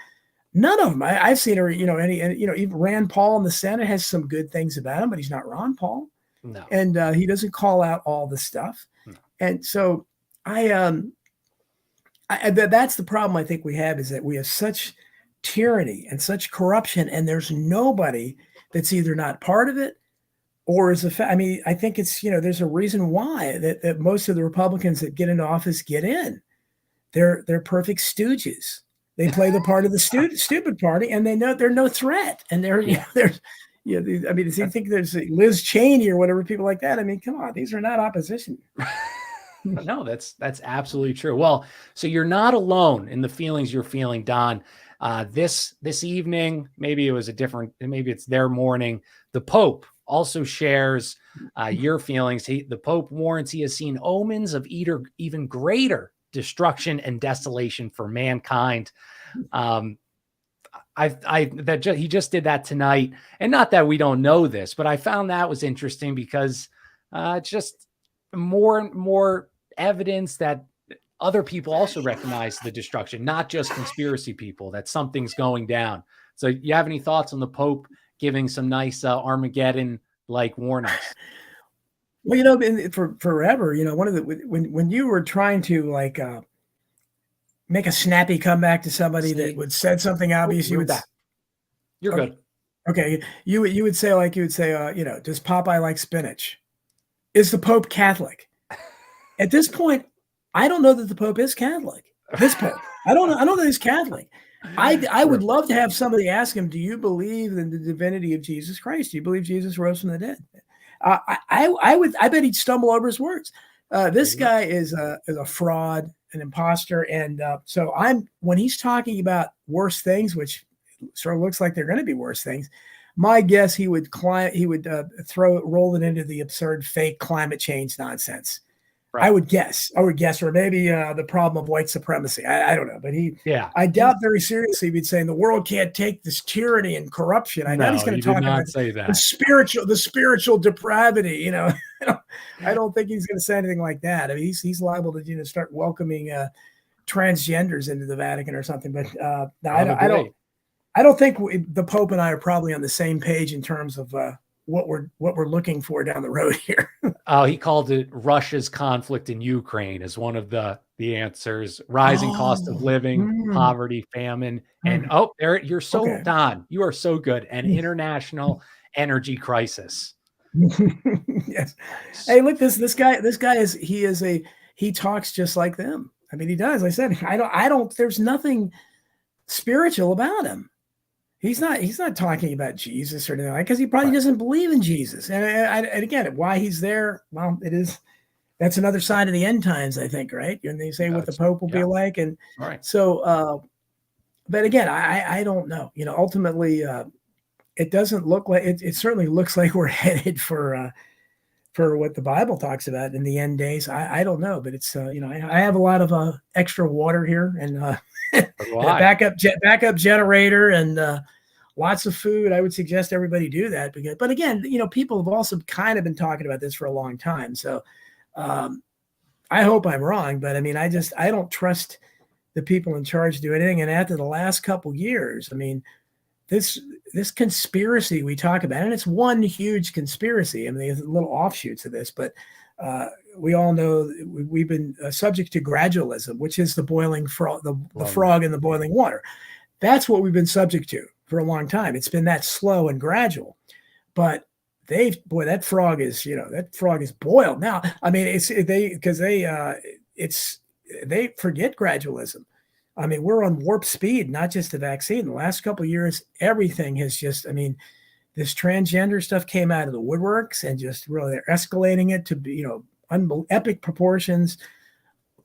none of them. I've seen her, even Rand Paul in the Senate has some good things about him, but he's not Ron Paul. No. And he doesn't call out all the stuff. No. And so that's the problem I think we have, is that we have such tyranny and such corruption, and there's nobody that's either not part of it or is I think it's, there's a reason why that most of the Republicans that get into office get in. They're perfect stooges. They play the part of the stupid party, and they know they're no threat. And do you think there's Liz Cheney or whatever, people like that? I mean, come on, these are not opposition. No, that's absolutely true. Well, so you're not alone in the feelings you're feeling, Don. This evening, maybe it's their morning. The Pope also shares your feelings. The Pope warns he has seen omens of even greater destruction and desolation for mankind. He just did that tonight, and not that we don't know this, but I found that was interesting because it's just more and more evidence that other people also recognize the destruction, not just conspiracy people, that something's going down. So you have any thoughts on the Pope giving some nice Armageddon-like warnings? Well, for forever, one of when you were trying to make a snappy comeback to somebody that would said something obvious, you're good. Okay, you would say does Popeye like spinach? Is the Pope Catholic? At this point, I don't know that the Pope is Catholic. This Pope, I don't know that he's Catholic. I would love to have somebody ask him, do you believe in the divinity of Jesus Christ? Do you believe Jesus rose from the dead? I bet he'd stumble over his words. This guy is a fraud, an imposter, and so when he's talking about worse things, which sort of looks like they're going to be worse things, my guess he would roll it into the absurd fake climate change nonsense. Right. I would guess, or maybe the problem of white supremacy. I don't know, but I doubt very seriously he'd saying the world can't take this tyranny and corruption. I know he's going to talk about the spiritual depravity. I don't think he's going to say anything like that. I mean, he's liable to start welcoming transgenders into the Vatican or something. But I don't think the Pope and I are probably on the same page in terms of what we're looking for down the road here. Oh, he called it Russia's conflict in Ukraine as one of the answers: rising cost of living, poverty, famine, and you're so okay. Don, you are so good. An international energy crisis. Yes. Hey, look, this guy he talks just like them. I mean, he does. I said, I don't. There's nothing spiritual about him. He's not talking about Jesus or anything like that, because he probably doesn't believe in Jesus. And again, why he's there, well, that's another side of the end times, I think, right? And they say what the Pope will be like. And so, but again, I don't know. Ultimately, it doesn't look like it certainly looks like we're headed for what the Bible talks about in the end days. I don't know, but it's I have a lot of extra water here and backup generator and lots of food. I would suggest everybody do that but again, people have also kind of been talking about this for a long time. So I hope I'm wrong, but I mean, I don't trust the people in charge to do anything. And after the last couple years, I mean, this conspiracy we talk about, and it's one huge conspiracy. I mean, there's little offshoots of this, but we all know we've been subject to gradualism, which is the boiling frog, the frog in the boiling water. That's what we've been subject to for a long time. It's been that slow and gradual, but that frog is boiled now. I mean, they forget gradualism. I mean, we're on warp speed, not just the vaccine. The last couple of years, everything has just, I mean, this transgender stuff came out of the woodworks and just really they're escalating it to be, epic proportions.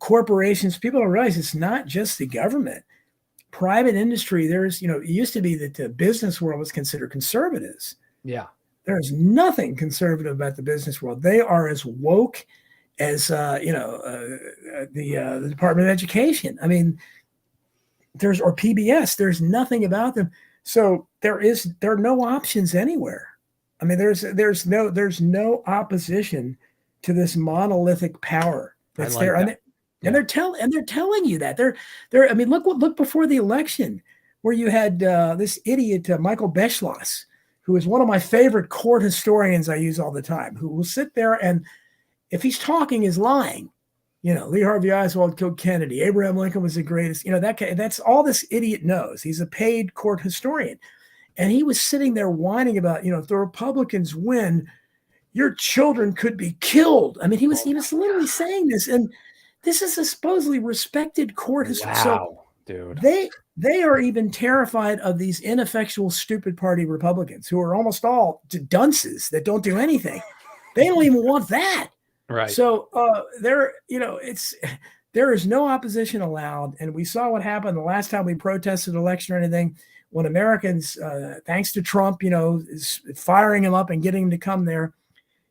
Corporations, people don't realize it's not just the government. Private industry, it used to be that the business world was considered conservatives. Yeah. There's nothing conservative about the business world. They are as woke as, the Department of Education. I mean, or PBS, there's nothing about them. So there are no options anywhere. I mean, there's no opposition to this monolithic power that's there. That. And they're telling you that I mean, look before the election where you had this idiot, Michael Beschloss, who is one of my favorite court historians I use all the time, who will sit there and if he's talking is lying. Lee Harvey Oswald killed Kennedy. Abraham Lincoln was the greatest. That's all this idiot knows. He's a paid court historian. And he was sitting there whining about, if the Republicans win, your children could be killed. I mean, he was literally saying this. And this is a supposedly respected court historian. Wow, dude. They are even terrified of these ineffectual, stupid party Republicans who are almost all dunces that don't do anything. They don't even want that. Right. So there is no opposition allowed. And we saw what happened the last time we protested election or anything when Americans, thanks to Trump, is firing him up and getting him to come there.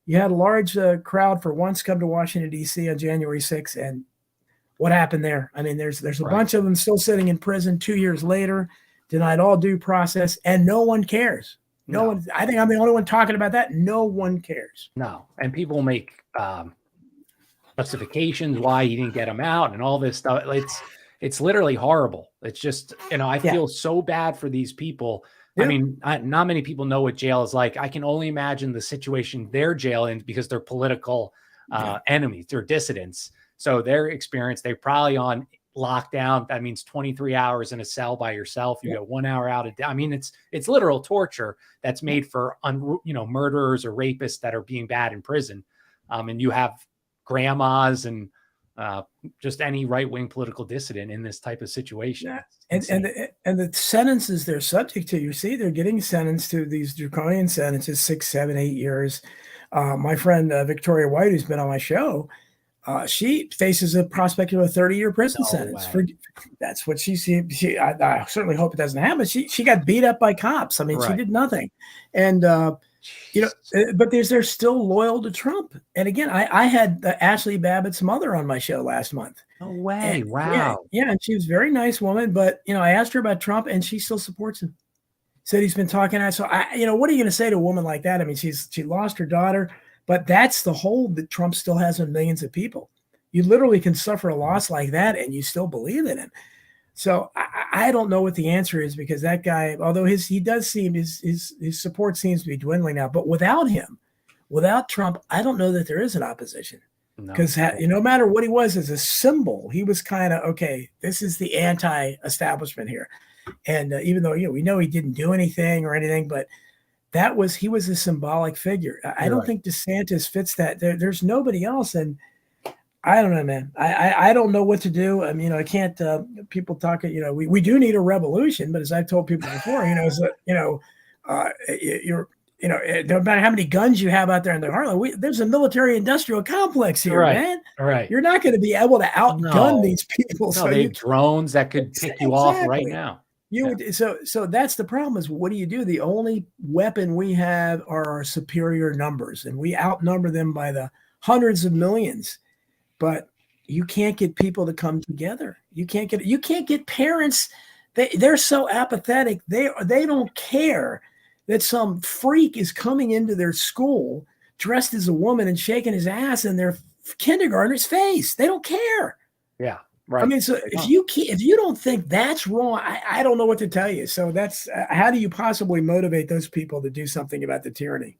You had a large crowd for once come to Washington, D.C. on January 6th. And what happened there? I mean, there's a bunch of them still sitting in prison 2 years later, denied all due process, and no one cares. No one. I think I'm the only one talking about that. No one cares. No. And people make justifications why he didn't get him out and all this stuff. It's literally horrible. It's just, I feel so bad for these people. Yeah. I mean, not many people know what jail is like. I can only imagine the situation they're jail in because they're political enemies, they're dissidents. So their experience, they're probably on lockdown. That means 23 hours in a cell by yourself. You get 1 hour out a day. I mean, it's literal torture that's made for murderers or rapists that are being bad in prison. And you have grandmas and just any right-wing political dissident in this type of situation. Yeah. And the sentences they're subject to, you see, they're getting sentenced to these draconian sentences, 6, 7, 8 years. My friend Victoria White, who's been on my show, she faces a prospect of a 30-year prison sentence. That's what she I certainly hope it doesn't happen. She got beat up by cops. I mean, she did nothing. And, but they're still loyal to Trump. And again, I had Ashley Babbitt's mother on my show last month. No way. And, wow. Yeah. And she was a very nice woman, but, I asked her about Trump and she still supports him. Said he's been talking. So what are you going to say to a woman like that? I mean, she lost her daughter. But that's the hold that Trump still has on millions of people. You literally can suffer a loss like that and you still believe in him. So I don't know what the answer is because that guy, although his support seems to be dwindling now, but without him, without Trump, I don't know that there is an opposition. Because no matter what he was as a symbol, he was kind of, okay, this is the anti-establishment here. And even though, we know he didn't do anything or anything, but he was a symbolic figure. I don't think DeSantis fits that. There's nobody else. And I don't know, man. I don't know what to do. I mean, I can't, people talk, we do need a revolution, but as I've told people before, no matter how many guns you have out there in the heartland, there's a military industrial complex here, man. Right. You're not going to be able to outgun these people. No, they have drones that could pick you off right now. So that's the problem is what do you do? The only weapon we have are our superior numbers, and we outnumber them by the hundreds of millions. But you can't get people to come together. You can't get parents. They're so apathetic. They don't care that some freak is coming into their school dressed as a woman and shaking his ass in their kindergartner's face. They don't care. Yeah. Right. I mean, so if you don't think that's wrong, I don't know what to tell you. So that's how do you possibly motivate those people to do something about the tyranny?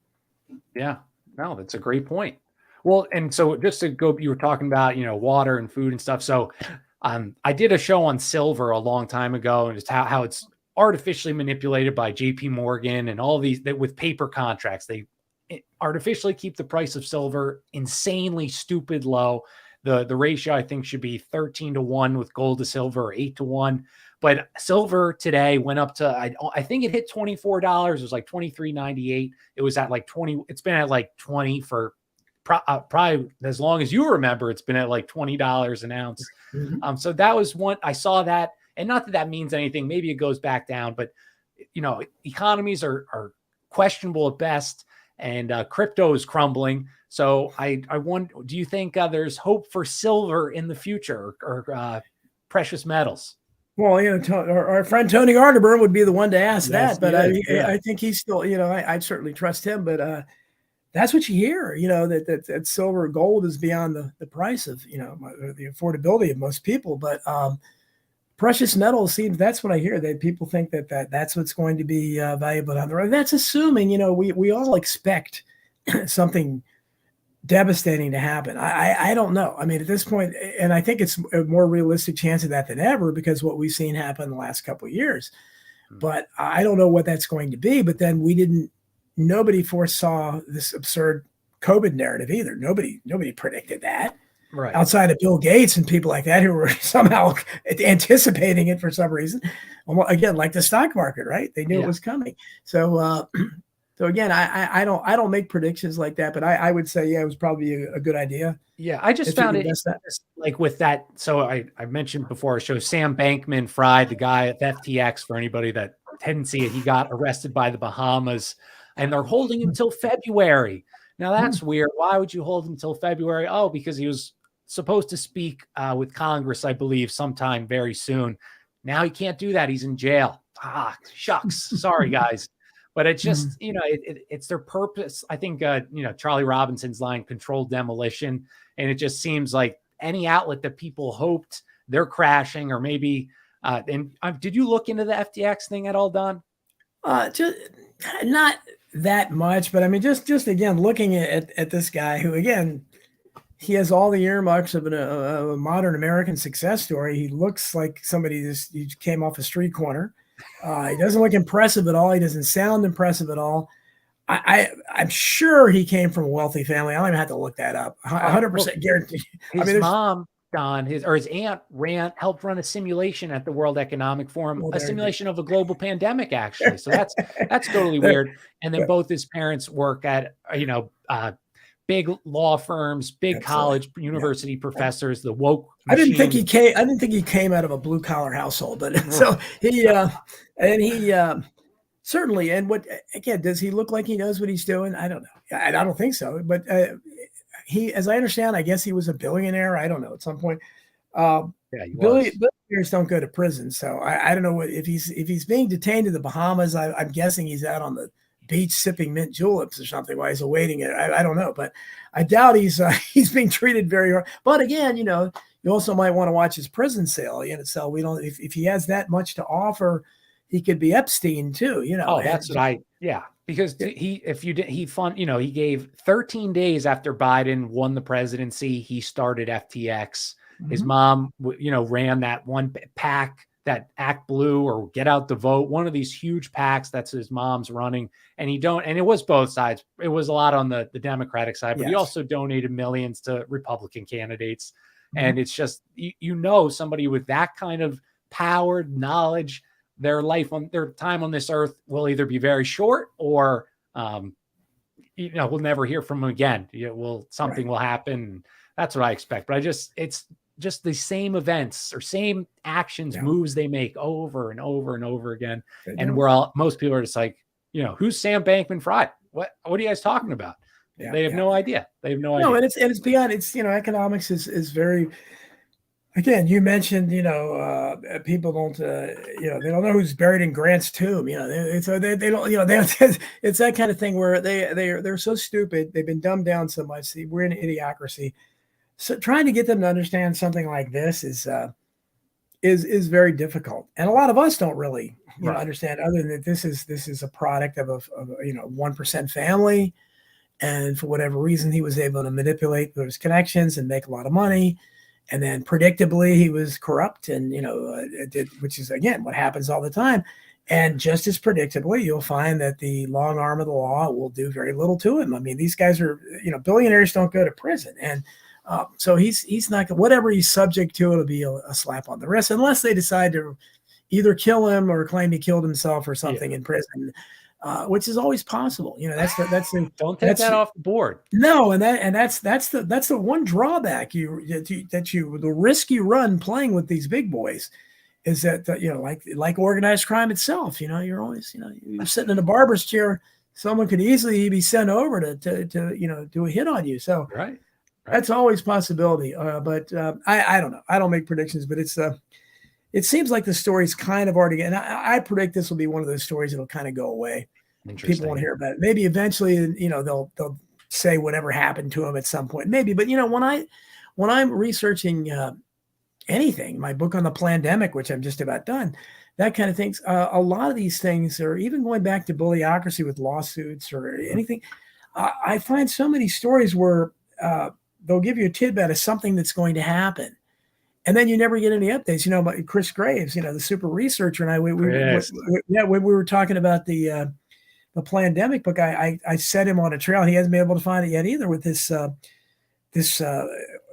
Yeah, no, that's a great point. Well, and so just to go, you were talking about, water and food and stuff. So I did a show on silver a long time ago and just how it's artificially manipulated by JP Morgan and all these that with paper contracts. They artificially keep the price of silver insanely stupid low. The ratio I think should be 13-1 with gold to silver or 8-1. But silver today went up to I think it hit $24. It was like $23.98. It was at like 20. It's been at like 20 for probably as long as you remember. It's been at like $20 an ounce. Mm-hmm. So that was one. I saw that, and not that means anything. Maybe it goes back down, but economies are questionable at best, and crypto is crumbling. So I wonder, do you think there's hope for silver in the future or precious metals? Well, our friend Tony Arterburn would be the one to ask Yes, that, but yeah. I think he's still, I certainly trust him, but that's what you hear, that silver, gold is beyond the price of, the affordability of most people. But precious metals seems that's what I hear, that people think that's what's going to be valuable down the road. That's assuming, we all expect something devastating to happen. I don't know. I mean, at this point, and I think it's a more realistic chance of that than ever because what we've seen happen in the last couple of years. But I don't know what that's going to be. But then nobody foresaw this absurd COVID narrative either. Nobody predicted that. Right. Outside of Bill Gates and people like that who were somehow anticipating it for some reason. Again, like the stock market, right? They knew it was coming. So, so again, I don't make predictions like that, but I would say, it was probably a good idea. Yeah, I just found it like with that. So I mentioned before, I show Sam Bankman-Fried, the guy at FTX, for anybody that didn't see it, he got arrested by the Bahamas and they're holding him until February. Now that's weird. Why would you hold him until February? Oh, because he was supposed to speak with Congress, I believe, sometime very soon. Now he can't do that. He's in jail. Shucks. Sorry, guys. But it's just, it's their purpose. I think, Charlie Robinson's line, controlled demolition. And it just seems like any outlet that people hoped they're crashing, or maybe, did you look into the FTX thing at all, Don? Just not that much, but I mean, just again, looking at this guy who, again, he has all the earmarks of a modern American success story. He looks like somebody he came off a street corner. He doesn't look impressive at all. He doesn't sound impressive at all. I'm sure he came from a wealthy family. I don't even have to look that up. 100% guaranteed. His mom, Don, his aunt helped run a simulation at the World Economic Forum, a simulation of a global pandemic, actually. So that's totally weird. And then both his parents work at, big law firms, big college, university professors, the woke machine. I didn't think he came out of a blue collar household, but so he certainly. And what, again, does he look like he knows what he's doing? I don't know. I don't think so. But as I understand, I guess he was a billionaire. I don't know, at some point. Billionaires don't go to prison, so I don't know if he's being detained in the Bahamas. I'm guessing he's out on the beach sipping mint juleps or something while he's awaiting it. I don't know, but I doubt he's being treated very hard. But again, you also might want to watch his prison cell. We don't. If he has that much to offer, he could be Epstein too. That's what because he gave 13 days after Biden won the presidency, he started FTX. His mom, ran that one PAC, that Act Blue or Get Out the Vote, one of these huge PACs that's his mom's running. And and it was both sides. It was a lot on the Democratic side, but he also donated millions to Republican candidates. And it's just, somebody with that kind of power, knowledge, their time on this earth will either be very short or, we'll never hear from him again. Something will happen. That's what I expect. But it's just the same events or same actions, moves they make over and over and over again. And most people are just like, who's Sam Bankman-Fried? What are you guys talking about? They have no idea. They have no idea. No, and it's beyond. It's economics is very. Again, you mentioned people don't they don't know who's buried in Grant's tomb. They don't it's that kind of thing where they're so stupid. They've been dumbed down so much. See, we're in an idiocracy. So trying to get them to understand something like this is very difficult, and a lot of us don't really understand, other than that this is a product of a 1% family, and for whatever reason he was able to manipulate those connections and make a lot of money, and then predictably he was corrupt, and which is again what happens all the time. And just as predictably, you'll find that the long arm of the law will do very little to him. I mean, these guys are, billionaires don't go to prison, and so he's not, whatever he's subject to, it'll be a slap on the wrist, unless they decide to either kill him or claim he killed himself or something in prison, which is always possible. Don't take that off the board. No, and that's the one drawback the risk you run playing with these big boys is that like organized crime itself. You're always you're sitting in a barber's chair, someone could easily be sent over to do a hit on you. So right. That's always a possibility. But I don't know. I don't make predictions, but it seems like the story's kind of already, and I predict this will be one of those stories that'll kind of go away. People won't hear about it. Maybe eventually, they'll say whatever happened to him at some point. Maybe, but when I'm researching anything, my book on the pandemic, which I'm just about done, that kind of things, a lot of these things, or even going back to bullyocracy with lawsuits or anything, I find so many stories where they'll give you a tidbit of something that's going to happen, and then you never get any updates. About Chris Graves, the super researcher, and I, when we were talking about the pandemic book, I set him on a trail. He hasn't been able to find it yet either, with this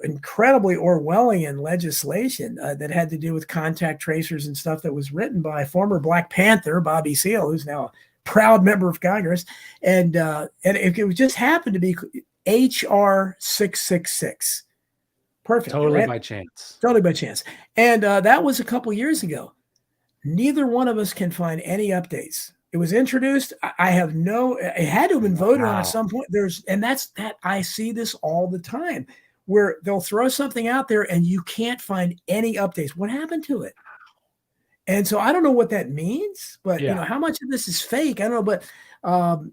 incredibly Orwellian legislation that had to do with contact tracers and stuff, that was written by former Black Panther Bobby Seale, who's now a proud member of Congress, and if it just happened to be HR 666. Perfect. Totally by chance. Totally by chance. And that was a couple years ago. Neither one of us can find any updates. It was introduced. It had to have been voted on at some point. I see this all the time, where they'll throw something out there and you can't find any updates. What happened to it? And so I don't know what that means, but how much of this is fake, I don't know.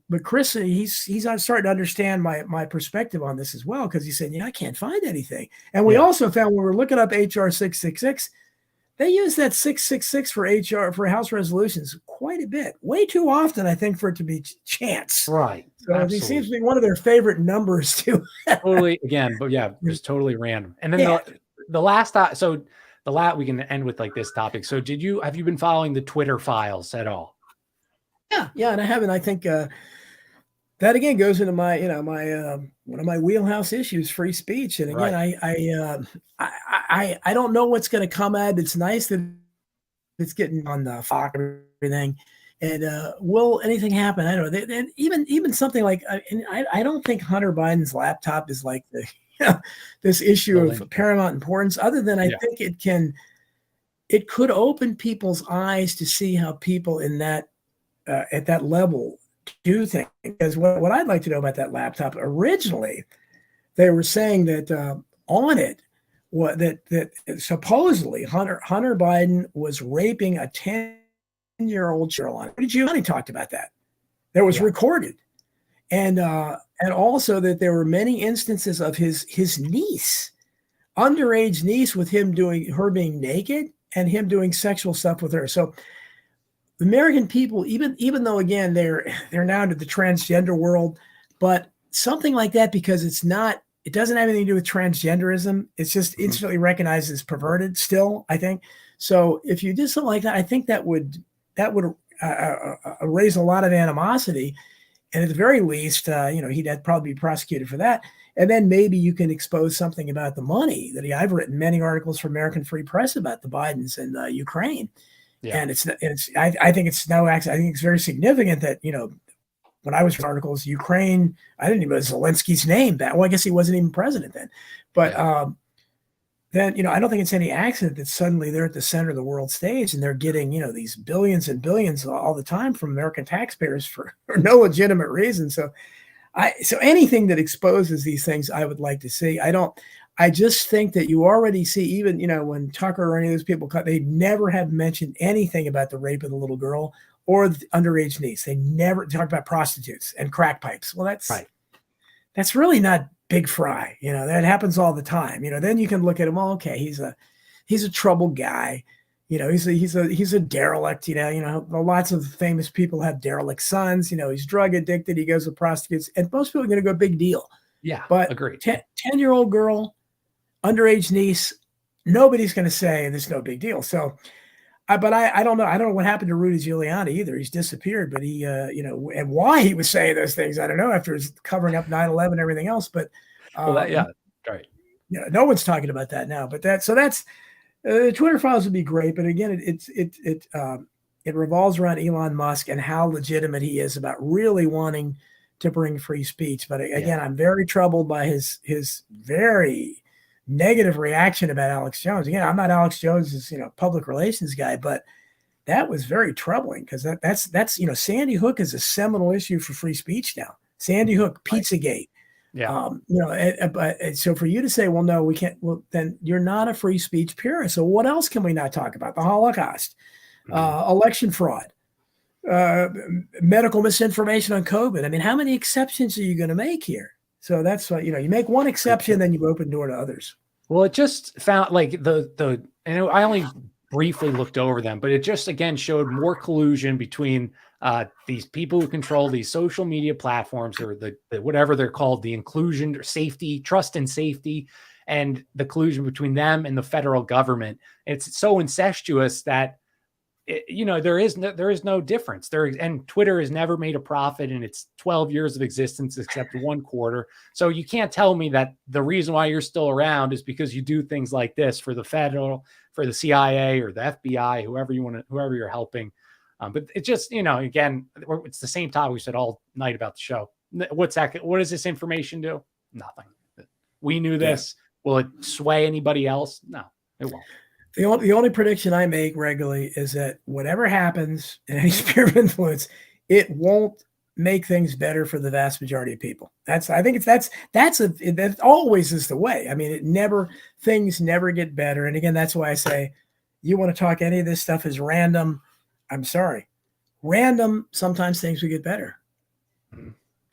But Chris, he's starting to understand my perspective on this as well, because he said, I can't find anything. And we also found, when we were looking up HR 666, they use that 666 for House resolutions quite a bit, way too often, I think, for it to be chance. Right. So it seems to be one of their favorite numbers too. Totally. Again, but just totally random. And then the last, we can end with like this topic. So have you been following the Twitter files at all? Yeah, and I haven't. I think that again goes into my, one of my wheelhouse issues, free speech. And again, I don't know what's going to come out. It's nice that it's getting on the Fox and everything. And will anything happen? I don't know. And even something like, I don't think Hunter Biden's laptop is like this issue of paramount importance, other than I think it could open people's eyes to see how people in that at that level do things. Because what I'd like to know about that laptop, originally they were saying that on it, that supposedly Hunter Biden was raping a 10-year-old girl on it. Giuliani talked about that. That was recorded. And also that there were many instances of his niece, underage niece, with her being naked and him doing sexual stuff with her. So the American people, even though again they're now into the transgender world, but something like that, because it doesn't have anything to do with transgenderism. It's just instantly recognized as perverted still, I think. So if you did something like that, I think that would raise a lot of animosity. And at the very least, he'd probably be prosecuted for that. And then maybe you can expose something about the money that I've written many articles for American Free Press about the Bidens and Ukraine. Yeah. And I think it's no accident. I think it's very significant that, when I was writing articles, Ukraine, I didn't even know Zelensky's name back. Well, I guess he wasn't even president then. But then, I don't think it's any accident that suddenly they're at the center of the world stage and they're getting, these billions and billions all the time from American taxpayers for no legitimate reason. So anything that exposes these things, I would like to see. I just think that you already see, even, when Tucker or any of those people, they never have mentioned anything about the rape of the little girl or the underage niece. They never talk about prostitutes and crack pipes. Well, that's really not big fry. That happens all the time. Then you can look at him. Oh, okay, he's a troubled guy. He's a derelict. Lots of famous people have derelict sons. He's drug addicted. He goes to prostitutes, and most people are going to go big deal. Yeah, but agreed. 10-year-old girl, underage niece, nobody's going to say there's no big deal. So, but I don't know. I don't know what happened to Rudy Giuliani either. He's disappeared, but he, and why he was saying those things, I don't know, after his covering up 9/11 and everything else. But yeah, right. No one's talking about that now. But that's Twitter files would be great. But again, it revolves around Elon Musk and how legitimate he is about really wanting to bring free speech. But again, I'm very troubled by his very negative reaction about Alex Jones. Again, I'm not Alex Jones's public relations guy, but that was very troubling because that's Sandy Hook is a seminal issue for free speech now. Sandy Hook, Pizzagate. Yeah. So for you to say, well, no, we can't. Well, then you're not a free speech purist. So what else can we not talk about? The Holocaust, election fraud, medical misinformation on COVID. I mean, how many exceptions are you going to make here? So that's what, you make one exception, then you open door to others. Well, it just found like and I only briefly looked over them, but it just, again, showed more collusion between these people who control these social media platforms, or the whatever they're called, the inclusion or safety, trust and safety, and the collusion between them and the federal government. It's so incestuous that there is no difference there, and Twitter has never made a profit in its 12 years of existence except one quarter. So you can't tell me that the reason why you're still around is because you do things like this for the CIA or the FBI, whoever you're helping. But it just, again, it's the same topic we said all night about the show. What does this information do? Nothing. We knew this. Yeah. Will it sway anybody else? No, it won't. The only prediction I make regularly is that whatever happens in any sphere of influence, it won't make things better for the vast majority of people. That always is the way. I mean, things never get better. And again, that's why I say, you want to talk any of this stuff is random. I'm sorry. Random, sometimes things will get better.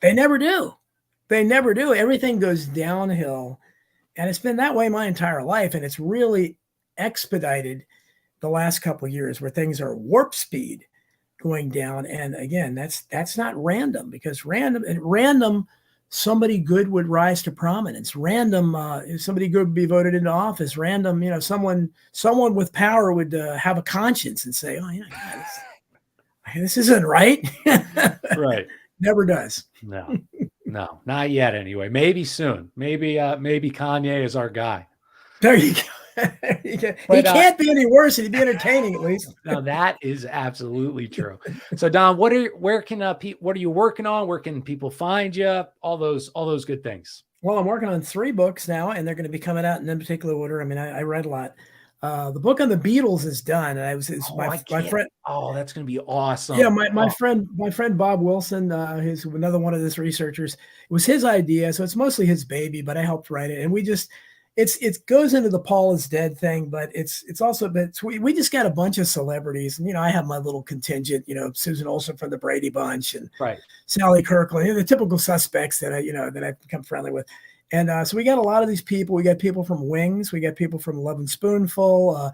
They never do. Everything goes downhill. And it's been that way my entire life. And it's really expedited the last couple of years where things are warp speed going down. And again, that's not random, because random somebody good would rise to prominence. Random if somebody good would be voted into office. Random, someone with power would have a conscience and say, oh yeah, God, this isn't right. Right. Never does. No, not yet anyway. Maybe soon. Maybe Kanye is our guy. There you go. He can't be any worse. He'd be entertaining at least. No, that is absolutely true. So Don, what are you working on? Where can people find you? All those good things. Well, I'm working on 3 books now, and they're going to be coming out in no particular order. I mean, I read a lot. The book on the Beatles is done, and my friend. Oh, that's going to be awesome. Yeah, my friend Bob Wilson, who's another one of these researchers. It was his idea, so it's mostly his baby, but I helped write it, and we just. It goes into the Paul is dead thing, but it's also, but we just got a bunch of celebrities, and I have my little contingent, Susan Olsen from the Brady Bunch, and right. Sally Kirkland, the typical suspects that I've become friendly with, and so we got a lot of these people. We got people from Wings, we got people from Love and Spoonful,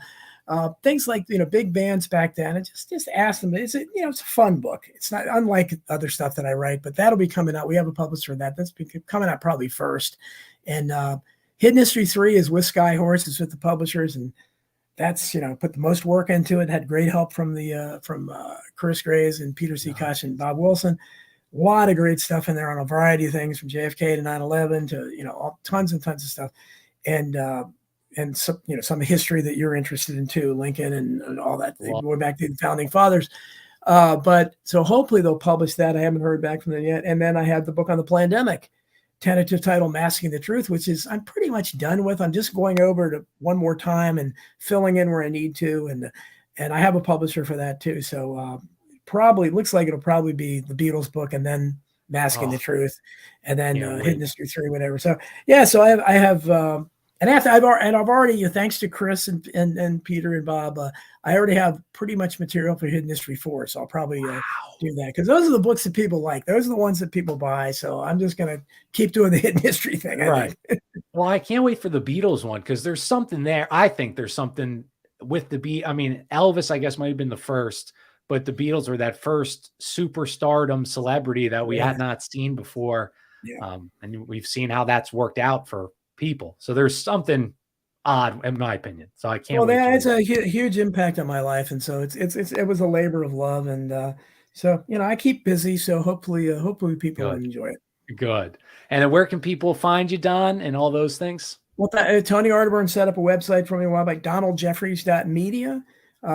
things like big bands back then, and just ask them. It's a fun book. It's not unlike other stuff that I write, but that'll be coming out. We have a publisher that that's coming out probably first, and. Hidden History 3 is with Skyhorse. It's with the publishers, and that's put the most work into it. Had great help from Chris Graves and Peter C. Koch and Bob Wilson. A lot of great stuff in there on a variety of things, from JFK to 9/11 to tons and tons of stuff, and some history that you're interested in too, Lincoln and all that, going back to the founding fathers. But so hopefully they'll publish that. I haven't heard back from them yet. And then I have the book on the pandemic. Tentative title, Masking the Truth, which is I'm pretty much done with. I'm just going over it one more time and filling in where I need to, and I have a publisher for that too. So probably looks like it'll probably be the Beatles book, and then Masking the Truth, and then Hidden History 3, whatever. So yeah, so I have And I've already, thanks to Chris and Peter and Bob, I already have pretty much material for Hidden History 4. So I'll probably do that, because those are the books that people like. Those are the ones that people buy. So I'm just going to keep doing the Hidden History thing. Right. Well, I can't wait for the Beatles one, because there's something there. I think there's something with the Beat. I mean, Elvis, I guess, might have been the first, but the Beatles were that first superstardom celebrity that we had not seen before. Yeah. And we've seen how that's worked out for people. So there's something odd, in my opinion. So I can't wait. It's a huge impact on my life. And so it was a labor of love. And so, I keep busy. So hopefully people enjoy it. Good. And then where can people find you, Don, and all those things? Well, Tony Arterburn set up a website for me a while back, donaldjeffries.media.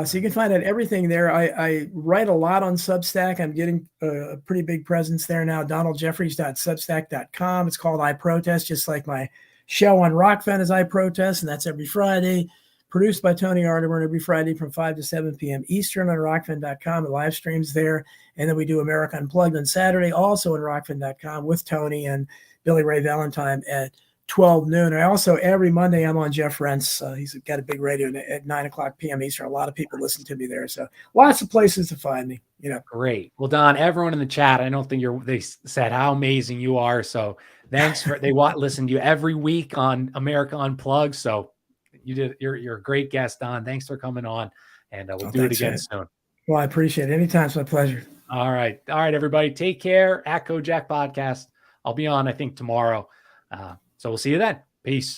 So you can find out everything there. I write a lot on Substack. I'm getting a pretty big presence there now, donaldjeffries.substack.com. It's called I Protest, just like my show on Rockfin is I Protest, and that's every Friday. Produced by Tony Arterburn every Friday from 5 to 7 p.m. Eastern on rockfin.com. The live streams there. And then we do America Unplugged on Saturday, also on rockfin.com with Tony and Billy Ray Valentine at 12 noon. I also, every Monday, I'm on Jeff Rent's. He's got a big radio at 9 o'clock p.m. Eastern. A lot of people listen to me there. So lots of places to find me, Great. Well, Don, everyone in the chat, I don't think they said how amazing you are. So thanks they listen to you every week on America Unplugged. So you're a great guest, Don. Thanks for coming on, and we'll do it again soon. Well, I appreciate it. Anytime. It's my pleasure. All right, everybody. Take care. At COJAC Podcast. I'll be on, I think, tomorrow. So we'll see you then. Peace.